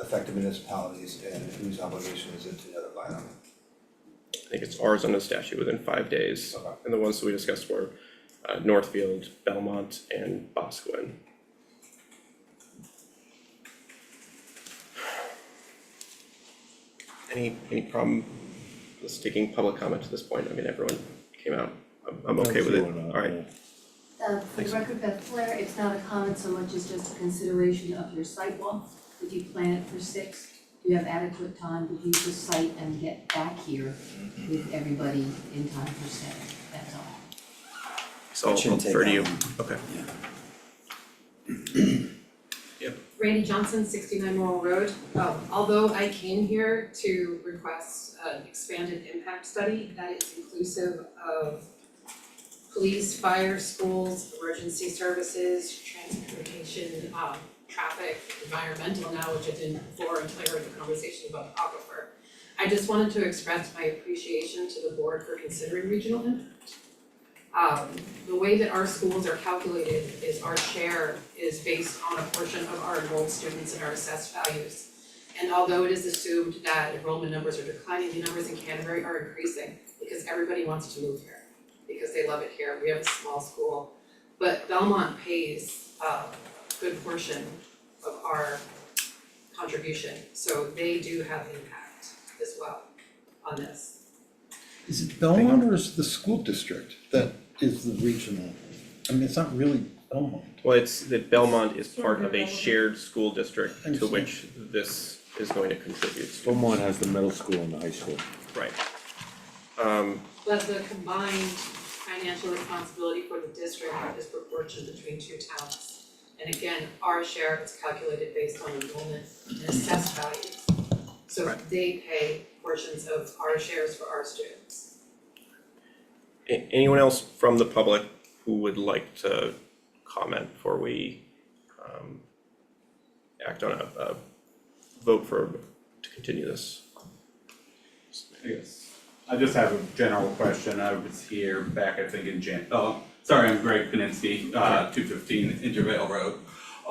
affected municipalities and whose obligation is it to notify them? I think it's ours under the statute within 5 days. Okay. And the ones that we discussed were Northfield, Belmont, and Boscawen. Any problem with us taking public comment at this point? I mean, everyone came out, I'm okay with it, alright. For the record, Beth Blair, it's not a comment so much as just a consideration of your site walk. Did you plan it for 6? Do you have adequate time to leave the site and get back here with everybody in time for 7? That's all. So I'll Shouldn't take defer to that you, long. okay. Randy Johnson, 69 Morrill Road. Although I came here to request an expanded impact study that is inclusive of police, fire, schools, emergency services, transportation, traffic, environmental now, which I didn't before until I heard the conversation about aquifer. I just wanted to express my appreciation to the board for considering regional impact. The way that our schools are calculated is our share is based on a portion of our enrolled students and our assessed values. And although it is assumed that enrollment numbers are declining, the numbers in Canterbury are increasing because everybody wants to move here, because they love it here. We have a small school. But Belmont pays a good portion of our contribution, so they do have impact as well on this. Is it Belmont or is it the school district that is the regional? I mean, it's not really Belmont. Well, it's that Belmont is part of a shared school district to Understand. which this is going to contribute. Beaumont has the middle school and the high school. Right. But the combined financial responsibility for the district is proportioned between two towns. And again, our share is calculated based on enrollment and assessed values. So Right. they pay portions of our shares for our students. Anyone else from the public who would like to comment before we act on a vote to continue this? Yes. I just have a general question. I was here back, I think, sorry, I'm Greg Paninsky, 215 Intervale Road.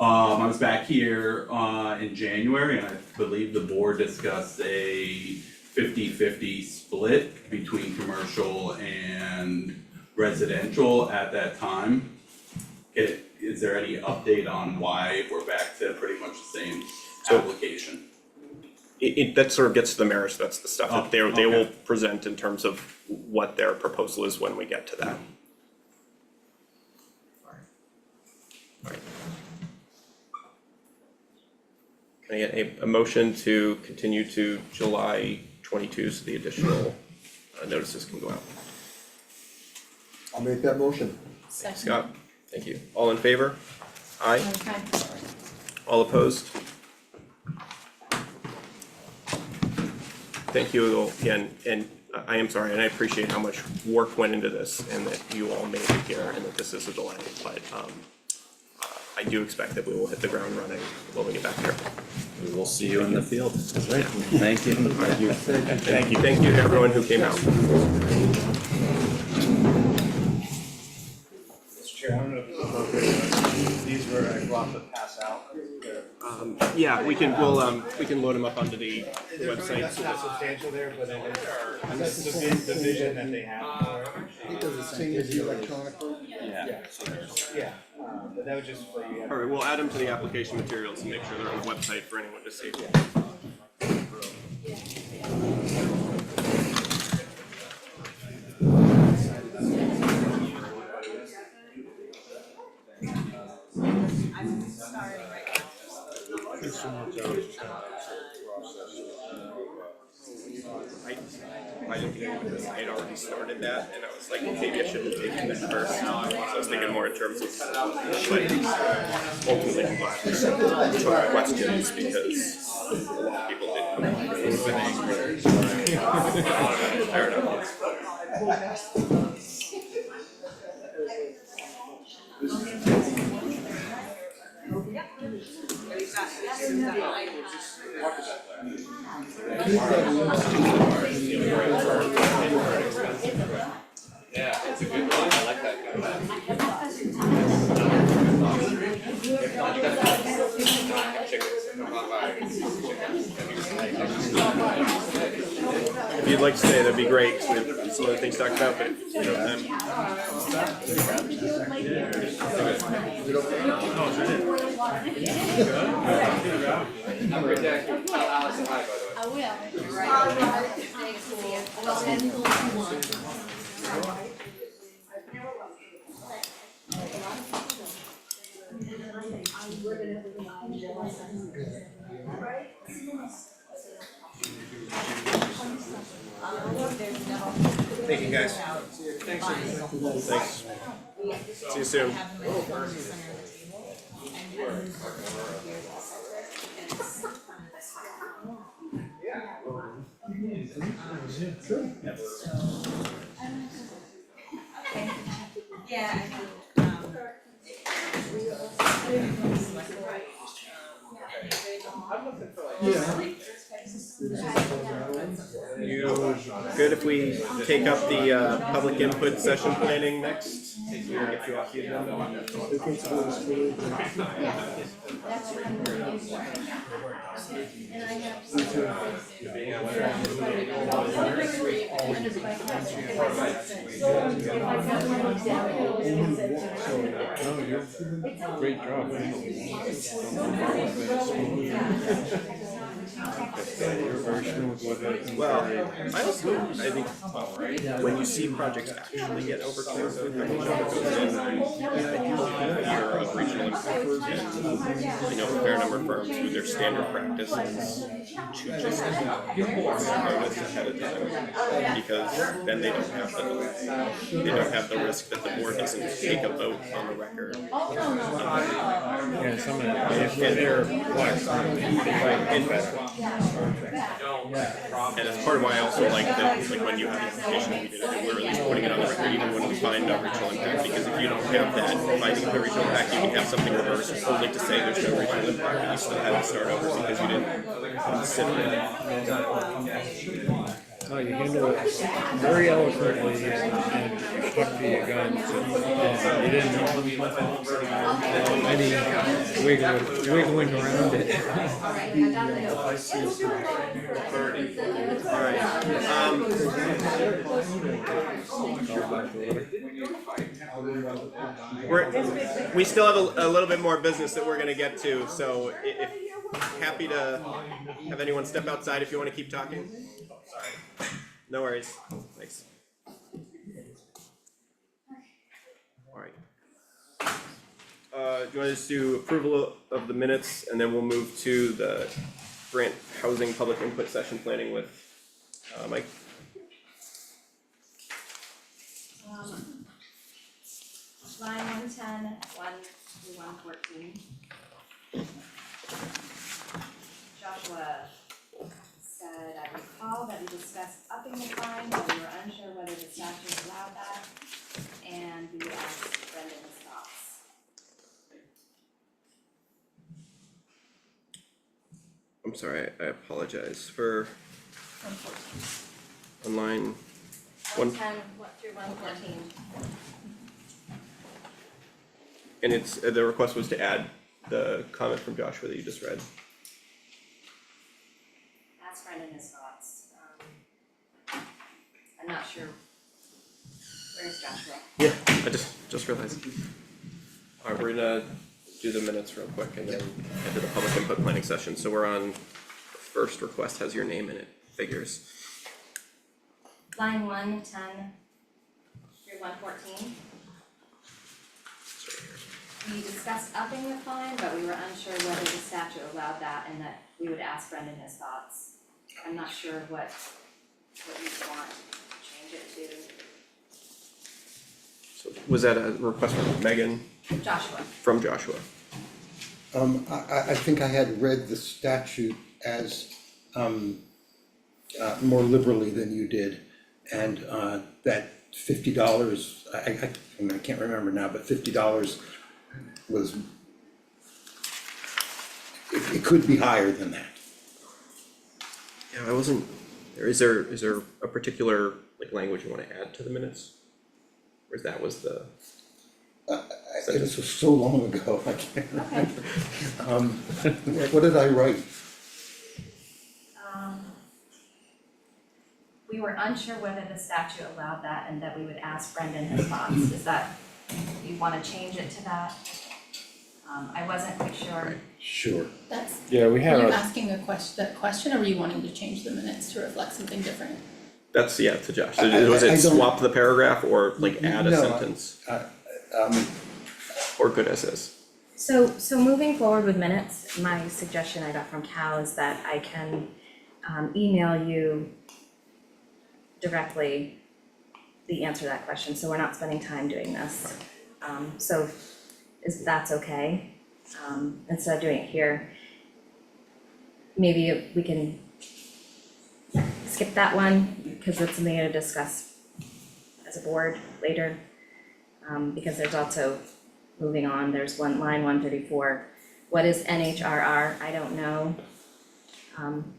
I was back here in January, and I believe the board discussed a 50-50 split between commercial and residential at that time. Is there any update on why we're back to pretty much the same application? That sort of gets to the merits, that's the stuff that they okay. will present in terms of what their proposal is when we get to that. Alright. Can I get a motion to continue to July 22 so the additional notices can go out? I'll make that motion. Thanks, Scott, thank you. All in favor? Aye. Okay. All opposed? Thank you again, and I am sorry, and I appreciate how much work went into this and that you all made it here and that this is a delay, but I do expect that we will hit the ground running when we get back here. We will see you in the field. That's right. Thank you. Thank you to everyone who came out. Mr. Chair, I don't know if these were, I will have to pass out. Yeah, we can load them up onto the website. That's not substantial there, but it is the vision that they have for it. It does the same as the electronically? Yeah, but that was just for you. All right, we'll add them to the application materials and make sure they're on the website for anyone to see. I didn't think with this, I had already started that, and I was like, maybe I shouldn't have taken that first. So I was thinking more in terms of, but ultimately, I'm glad we took questions because a lot of people didn't know. Fair enough. Yeah, it's a good one. I like that If you'd like to stay, that'd be great, because we have some other things to talk about, but you know, Have a good day. Tell Allison hi, by the way. I will. Right. Thanks, Leah. Well, and Thank you, guys. thanks. See you soon. yeah, You good if we take up the public input session planning next? We'll get you off the agenda. Great job. Well, I think when you see projects actually get overturned, so how much of it goes in a year of regional impact. And I know a fair number of firms who their standard practice is to just notice ahead of time, because then they don't have the risk that the board doesn't take a vote on the record. Yeah, some of that, if they're flex, they might be better. And that's part of why I also like that, like when you have the application, we did it, we're at least putting it on the record even when we find a regional impact, because if you don't have that finding of a regional impact, you can have something reversed only to say there's no regional impact, but you still have to start over because you didn't consider it. No, you handle it very eloquently and you stuck to your guns and you didn't any wiggling around it. We still have a little bit more business that we're gonna get to, so if happy to have anyone step outside if you wanna keep talking. No worries, thanks. Alright. Do you wanna just do approval of the minutes and then we'll move to the grant housing public input session planning with Mike? Line 110, 1 through 114. Joshua said, I recall that we discussed upping the fine, but we were unsure whether the statute allowed that, and we asked Brendan his thoughts. I'm sorry, I apologize for 114. on line 110 through 114. and it's the request was to add the comment from Joshua that you just read. Ask Brendan his thoughts. I'm not sure. Where's Joshua? Yeah, I just realized. Alright, we're gonna do the minutes real quick and then head to the public input planning session. So we're on, the first request has your name in it, figures. Line 110 through 114. We discussed upping the fine, but we were unsure whether the statute allowed that and that we would ask Brendan his thoughts. I'm not sure what you want to change it to. So was that a request from Megan? Joshua. From Joshua. I think I had read the statute as more liberally than you did. And that $50, I mean, I can't remember now, but $50 was, it could be higher than that. Yeah, I wasn't, is there a particular like language you wanna add to the minutes? Or that was the It was so long ago, I can't remember. What did I write? We were unsure whether the statute allowed that and that we would ask Brendan his thoughts. Is that, you wanna change it to that? I wasn't quite sure. Sure. That's, Yeah, we were have you a, asking that question, or were you wanting to change the minutes to reflect something different? That's, yeah, to Josh. So was I it don't- swap the paragraph or like add a No, sentence? Or good as is? So moving forward with minutes, my suggestion I got from Cal is that I can email you directly the answer to that question, so we're not spending time doing this. So that's okay, instead of doing it here. Maybe we can skip that one, because it's something to discuss as a board later. Because there's also, moving on, there's line 134, what is NHRR? I don't know.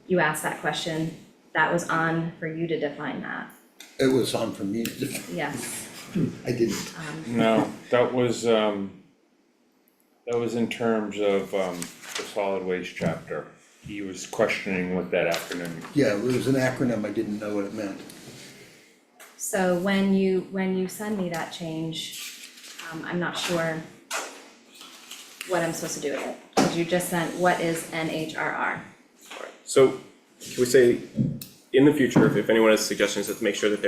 You asked that question, that was on for you to define that, It was on for me to define. yes. I didn't. no, that was in terms of the solid waste chapter. He was questioning what that acronym. Yeah, it was an acronym, I didn't know what it meant. So when you send me that change, I'm not sure what I'm supposed to do with it, because you just sent, what is NHRR? Alright, so can we say, in the future, if anyone has suggestions, let's make sure that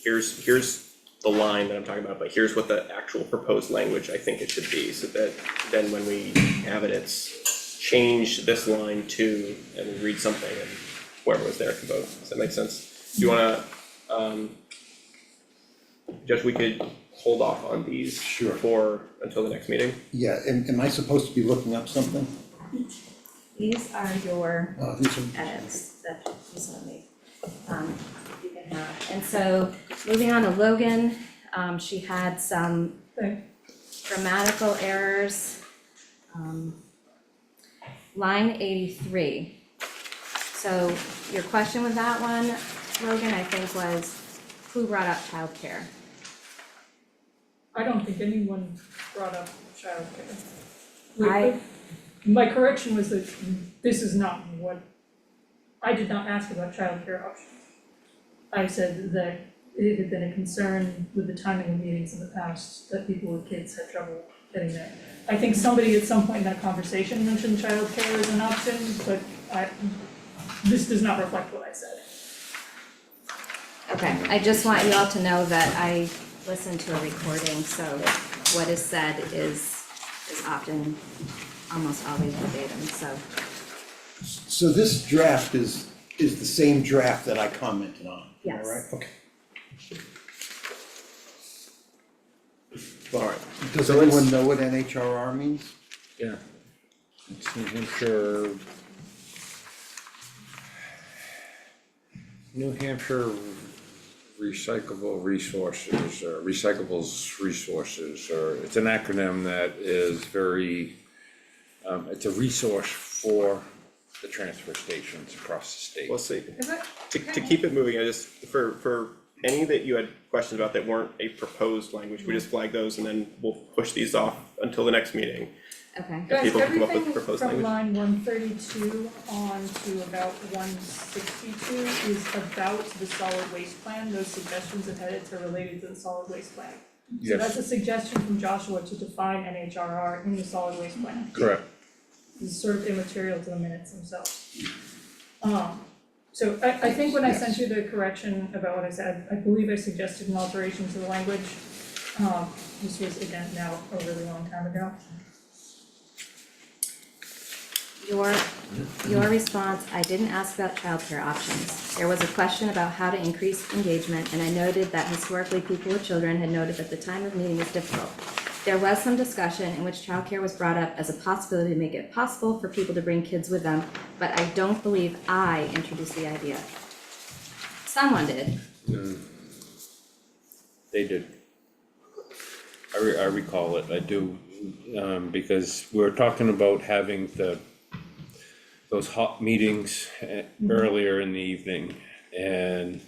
here's the line that I'm talking about, but here's what the actual proposed language I think it should be, so that then when we have it, it's change this line to, and we read something and whoever was there can vote. Does that make sense? Do you wanna, Josh, we could hold off on these Sure. until the next meeting? Yeah, am I supposed to be looking up something? These are your These are, edits that you sent me. You can have, and so moving on to Logan, she had some Okay. grammatical errors. Line 83. So your question with that one, Logan, I think was, who brought up childcare? I don't think anyone brought up childcare. My correction was that this is not what, I did not ask about childcare options. I said that it had been a concern with the timing of meetings in the past, that people with kids had trouble getting there. I think somebody at some point in that conversation mentioned childcare as an option, but this does not reflect what I said. Okay, I just want you all to know that I listened to a recording, so what is said is often, almost always verbatim, so. so this draft is the same draft that I commented on, am I Yes. right? Okay. Alright, Does So let's- anyone know what NHRR means? Yeah. It's New Hampshire. New Hampshire Recyclable Resources, or Recyclables Resources, or it's an acronym that is very, it's a resource for the transfer stations across the state. we'll see. Is it? To keep it moving, I just, for any that you had questions about that weren't a proposed language, we just flag those and then we'll push these off until the next meeting. Okay. If people can come up with Everything proposed from language. line 132 on to about 162 is about the solid waste plan. Those suggestions and edits are related to the solid waste plan. So that's a suggestion from Joshua to define NHRR in the solid waste plan. Correct. This is sort of immaterial to the minutes themselves. So I think when I sent you the correction about what I said, I believe I suggested an alteration to the language. This was again now a really long time ago. Your response, I didn't ask about childcare options. There was a question about how to increase engagement, and I noted that historically people with children had noted that the time of meeting is difficult. There was some discussion in which childcare was brought up as a possibility to make it possible for people to bring kids with them, but I don't believe I introduced the idea. Someone did. They did. I recall it, I do, because we were talking about having those hot meetings earlier in the evening, and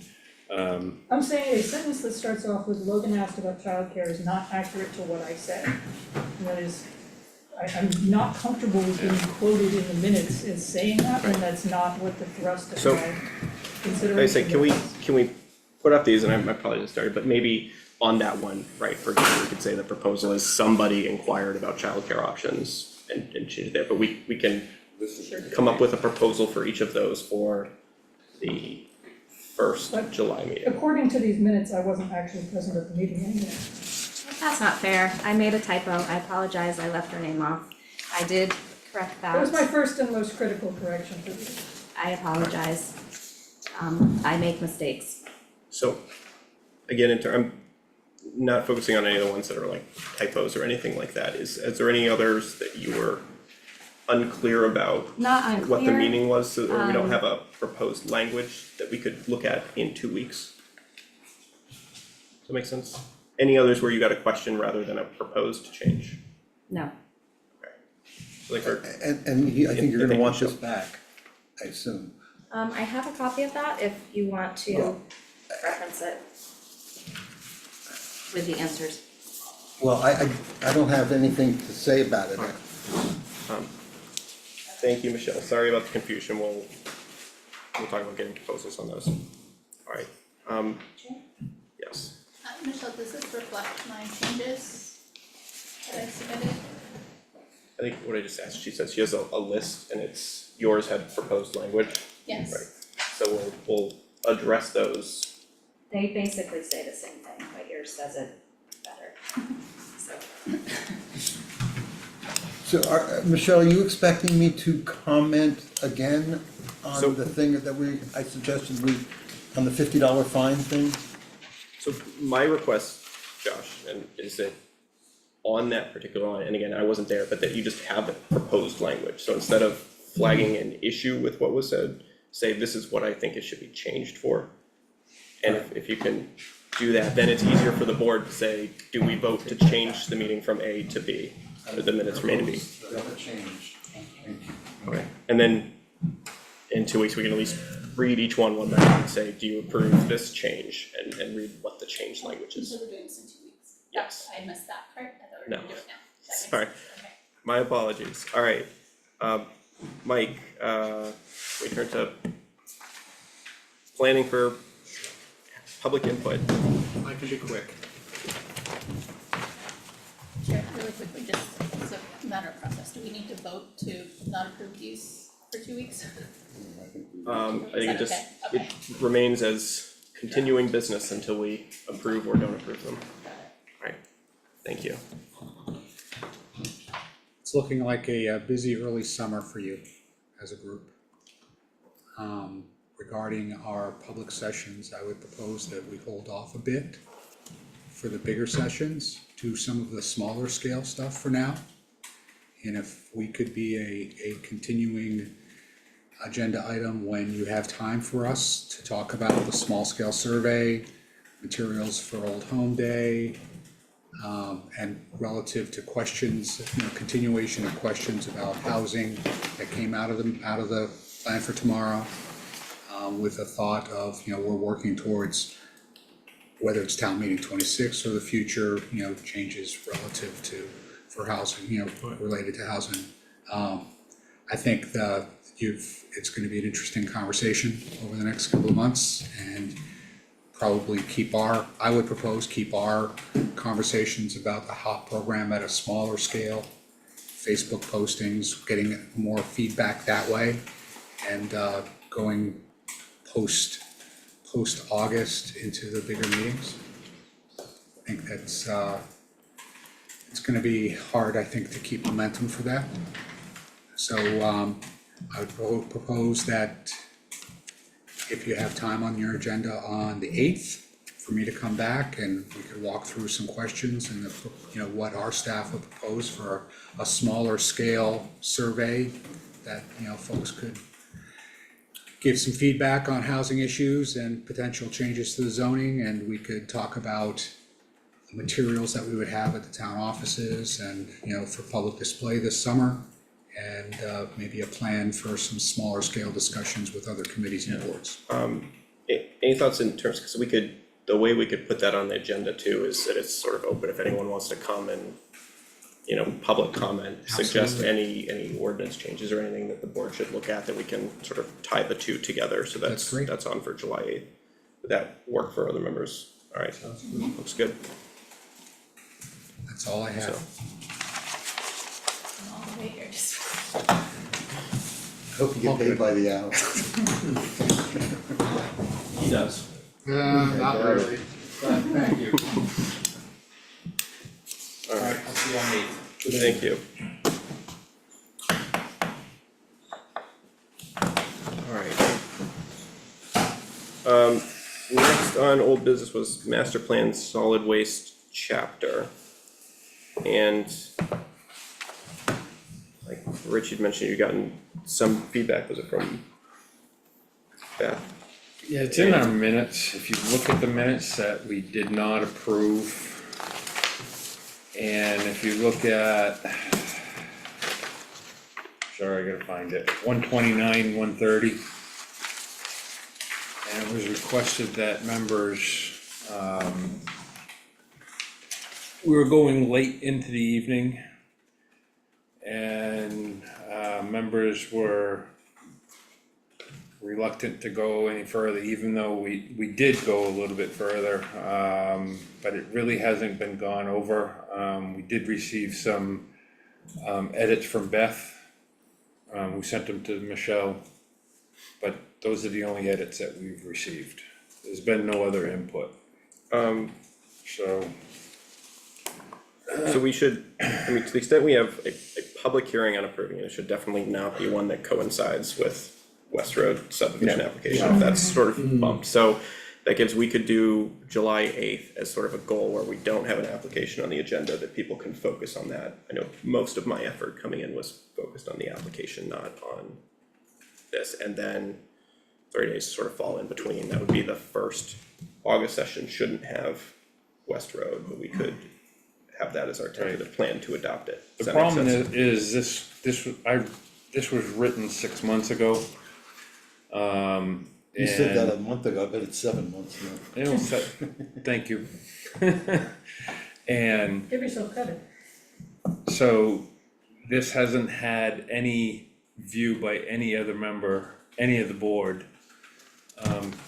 I'm saying a sentence that starts off with Logan asked about childcare is not accurate to what I said. And that is, I'm not comfortable with being quoted in the minutes as saying that, and that's not what the thrust of So, my consideration I say, was. can we put up these, and I probably just started, but maybe on that one, right, for example, we could say the proposal is somebody inquired about childcare options and change it there, but we can come up with a proposal for each of those for the first July meeting. According to these minutes, I wasn't actually present at the meeting anyway. That's not fair. I made a typo. I apologize. I left her name off. I did correct that. That was my first and most critical correction for you. I apologize. I make mistakes. So, again, I'm not focusing on any of the ones that are like typos or anything like that. Is there any others that you were unclear about? Not unclear. What the meaning was, so or we don't have a proposed language that we could look at in 2 weeks? Does that make sense? Any others where you got a question rather than a proposed change? No. So like, I think you're gonna want this back, I assume. I have a copy of that if you want to Well, reference it with the answers. Well, I don't have anything to say about it. thank you, Michelle. Sorry about the confusion. We'll talk about getting proposals on those. All right. Yes. Michelle, does this reflect my changes that I submitted? I think what I just asked, she said she has a list and it's, yours had proposed language. Yes. Right. So we'll address those. They basically say the same thing, but yours says it better. So. Michelle, are you expecting me to comment again So- on the thing that I suggested on the $50 fine thing? So my request Josh, and is it on that particular line, and again, I wasn't there, but that you just have the proposed language, so instead of flagging an issue with what was said, say this is what I think it should be changed for. And if you can do that, then it's easier for the board to say, do we vote to change the meeting from A to B, or the minutes from A to B? That change. Okay, and then in 2 weeks, we can at least read each one by one and say, do you approve this change, and read what the change language is. So we're doing this in 2 weeks. Yes. I missed that part, I thought we were gonna do it now. That makes Sorry. sense. Okay. My apologies, alright, Mike, we turn to planning for public input. I can be quick. Chair, really quickly, just as a matter of process, do we need to vote to not approve these for 2 weeks? I think it just, Okay. it remains as continuing business until we approve or don't approve them. Alright, thank you. It's looking like a busy early summer for you as a group. Regarding our public sessions, I would propose that we hold off a bit for the bigger sessions, do some of the smaller scale stuff for now. And if we could be a continuing agenda item when you have time for us to talk about the small scale survey, materials for Old Home Day, and relative to questions, continuation of questions about housing that came out of the plan for tomorrow, with a thought of, we're working towards whether it's town meeting 26 or the future, changes relative to, for housing, related to housing. I think that it's gonna be an interesting conversation over the next couple of months, and probably I would propose keep our conversations about the HOP program at a smaller scale, Facebook postings, getting more feedback that way, and going post-August into the bigger meetings. I think that's, it's gonna be hard, I think, to keep momentum for that. So I would propose that if you have time on your agenda on the 8th, for me to come back and we could walk through some questions and what our staff would propose for a smaller scale survey that, folks could give some feedback on housing issues and potential changes to the zoning, and we could talk about the materials that we would have at the town offices and, for public display this summer, and maybe a plan for some smaller scale discussions with other committees and boards. Any thoughts in terms, because the way we could put that on the agenda too is that it's sort of open if anyone wants to come and, public comment, suggest any ordinance changes or anything that the board should look at, that we can sort of tie the two together, so That's great. that's on for July 8th. Would that work for other members? Alright, looks good. That's all I have. I'm all the way here, just. I hope you get paid by the hour. He does. Not really, but thank you. Alright, I'll see you on the 8th. thank you. Alright. Next on old business was master plan solid waste chapter. And like Rich had mentioned, you'd gotten some feedback, was it from Beth? Yeah, it's in our minutes, if you look at the minutes that we did not approve. And if you look at, sorry, I gotta find it, 129, 130. And it was requested that members, we were going late into the evening. And members were reluctant to go any further, even though we did go a little bit further, but it really hasn't been gone over. We did receive some edits from Beth. We sent them to Michelle, but those are the only edits that we've received. There's been no other input. So we should, to the extent we have a public hearing on approving it, it should definitely not be one that coincides with West Road subdivision application, if that's sort of bumped. So that gives, we could do July 8th as sort of a goal where we don't have an application on the agenda, that people can focus on that. I know most of my effort coming in was focused on the application, not on this, and then 30 days sort of fall in between. That would be the first August session, shouldn't have West Road, but we could have that as our tentative plan to adopt it. Does The that make problem sense? is this was written 6 months ago. You said that and- a month ago, but it's 7 months now. You know, thank you. And Give yourself credit. so this hasn't had any view by any other member, any of the board,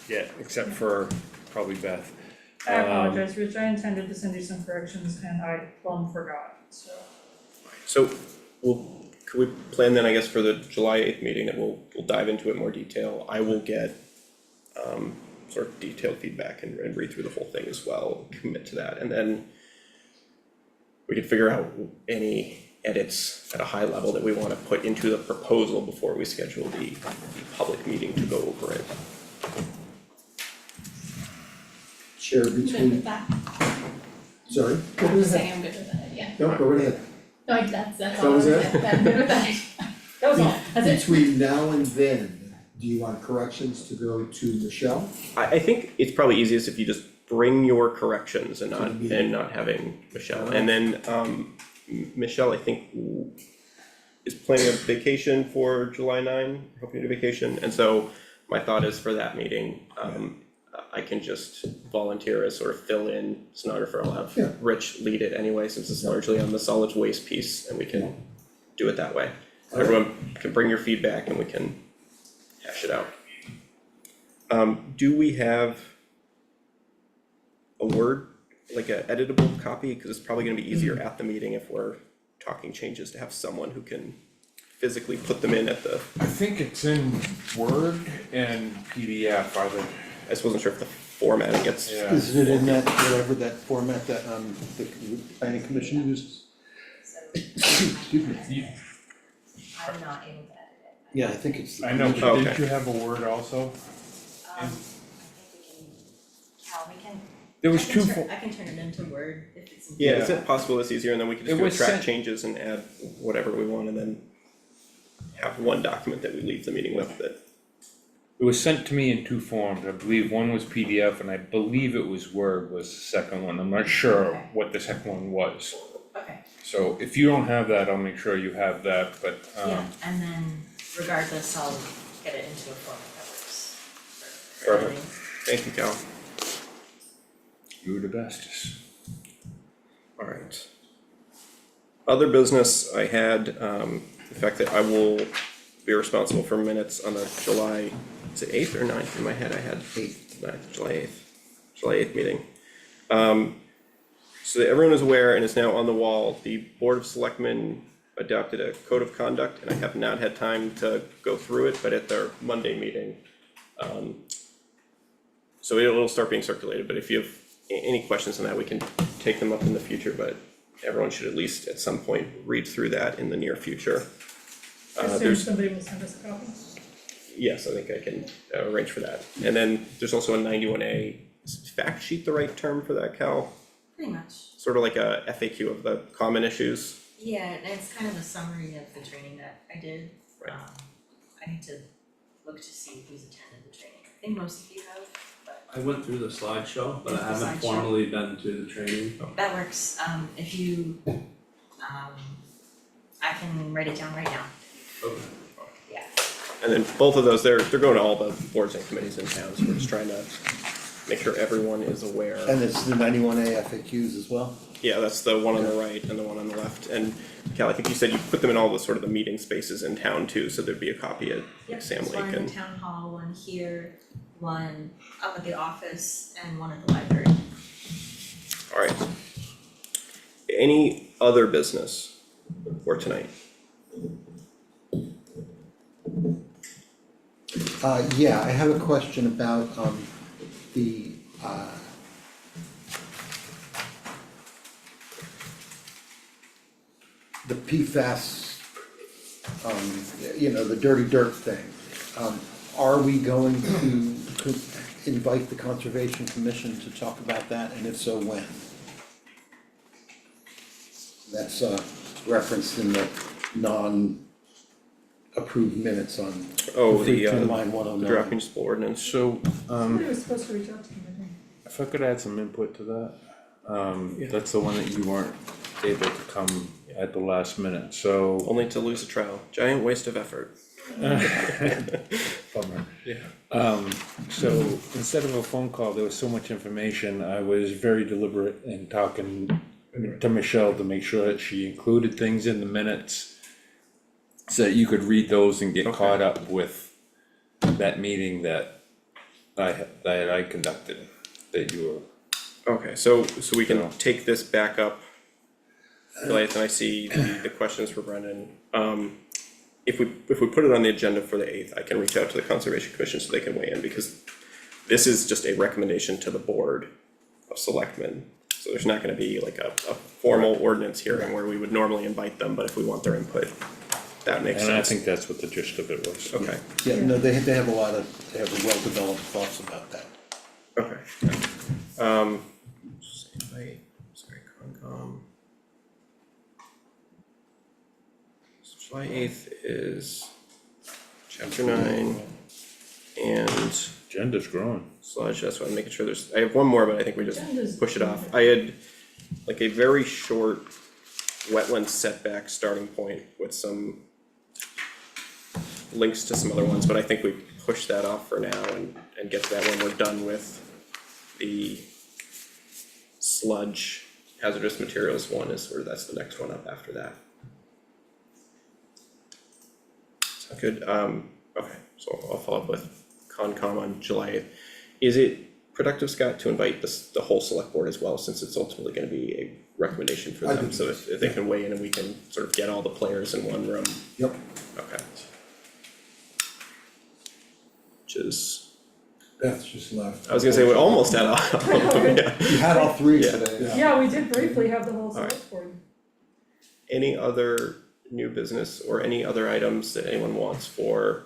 yet, except for probably Beth. I apologize, Rich, I intended to send you some corrections and I plumb forgot, so. So, could we plan then, I guess, for the July 8th meeting, that we'll dive into it in more detail. I will get sort of detailed feedback and read through the whole thing as well, commit to that, and then we can figure out any edits at a high level that we wanna put into the proposal before we schedule the public meeting to go over it. Share I'm good with between, that. sorry, I'm just saying I'm good with that, yeah. no, go right ahead. No, that's That all I was was it? saying. I'm good with that. That was all, that's it. Between now and then, do you want corrections to go to Michelle? I think it's probably easiest if you just bring your corrections and To the meeting. not having Michelle, and then Michelle, I think, is planning a vacation for July 9, hoping to vacation, and so my thought is for that meeting, I can just volunteer as sort of fill-in stenographer. I'll have Yeah. Rich lead it anyway, since it's largely on the solid waste piece, and we can do it that way. Everyone can bring your feedback and we can hash it out. Do we have a Word, like a editable copy? Cause it's probably gonna be easier at the meeting if we're talking changes to have someone who can physically put them in at the, I think it's in Word and PDF, either. I just wasn't sure if the formatting gets. Yeah. Isn't it in that, whatever that format that, the planning commission uses? Excuse me. I'm not able to edit it. Yeah, I think it's. I know, Okay. but didn't you have a Word also? I think we can, Cal, we can. There was I can two turn- I can turn it into Word if it's. Yeah, is it possible it's easier, and then we can just It do a was track sent- changes and add whatever we want, and then have one document that we leave the meeting with that. It was sent to me in two forms, I believe one was PDF and I believe it was Word was the second one, I'm not sure Okay. what the second one was. Okay, So if you don't have that, I'll make sure you have that, but yeah, and then regardless, I'll get it into a form that works for Perfect. editing. Thank you, Cal. you're the bestest. Alright. Other business, I had, the fact that I will be responsible for minutes on the July, is it 8th or 9th? In my head, I had 9th, July 8th meeting. So that everyone is aware and is now on the wall, the Board of Selectmen adopted a code of conduct, and I have not had time to go through it, but at their Monday meeting. So it'll start being circulated, but if you have any questions on that, we can take them up in the future, but everyone should at least at some point read through that in the near future. I assume There's, somebody will send us a copy. yes, I think I can arrange for that. And then there's also a 91A, is fact sheet the right term for that, Cal? Pretty much. Sort of like a FAQ of the common issues. Yeah, and it's kind of a summary of the training that I did. Right. I need to look to see who's attended the training. I think most of you have, but I went through the slideshow, but I There's the haven't slideshow. formally been to the training. that works. If you, I can write it down right now. Okay. Yeah. And then both of those, they're going to all the boards and committees in town, so we're just trying to make sure everyone is aware. And it's the 91A FAQs as well? Yeah, that's the one on the right and the one on the left, and Cal, I think you said you put them in all the sort of the meeting spaces in town too, so there'd be a copy at Yep, Sam there's one Lake in and. the town hall, one here, one up at the office, and one at the library. Alright. Any other business for tonight? Yeah, I have a question about, the PFAS, the dirty dirt thing. Are we going to, invite the Conservation Commission to talk about that, and if so, when? That's referenced in the non-approved minutes on Oh, the 13 line 109. the draft municipal ordinance. So, Somebody was supposed to reach out to me, I think. if I could add some input to that, that's the one that you weren't able to come at the last minute, so. Only to lose a trial, giant waste of effort. Bummer. Yeah. So instead of a phone call, there was so much information, I was very deliberate in talking to Michelle to make sure that she included things in the minutes so that you could read those and get caught up with that meeting that I conducted, that you were. Okay, so we can take this back up. Goliath, and I see the questions for Brendan. If we put it on the agenda for the 8th, I can reach out to the Conservation Commission so they can weigh in, because this is just a recommendation to the Board of Selectmen. So there's not gonna be like a formal ordinance hearing where we would normally invite them, but if we want their input, that makes sense. And I think that's what the gist of it was. Okay, Yeah, no, they have a well-developed thoughts about that. okay. Sorry, Concom. So July 8th is chapter 9 and Agenda's growing. sludge, that's why I'm making sure I have one more, but I think we just Agenda's- push it off. I had like a very short wetland setback starting point with some links to some other ones, but I think we push that off for now and get to that when we're done with the sludge hazardous materials one that's the next one up after that. Sound good? Okay, so I'll follow up with Concom on July 8th. Is it productive, Scott, to invite the whole select board as well, since it's ultimately gonna be a recommendation for I them? think So if they can weigh in and we can sort of get all the players in one room. Yep. Okay. Which is, Beth just left. I was gonna say, we almost had all. Yeah. You had all three Yeah. today. Yeah, we did briefly have the whole Alright. select board. Any other new business or any other items that anyone wants for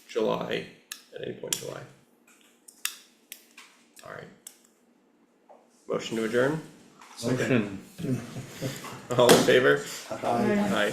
July, at any point in July? Alright. Motion to adjourn? Motion. All in favor? Aye. Aye.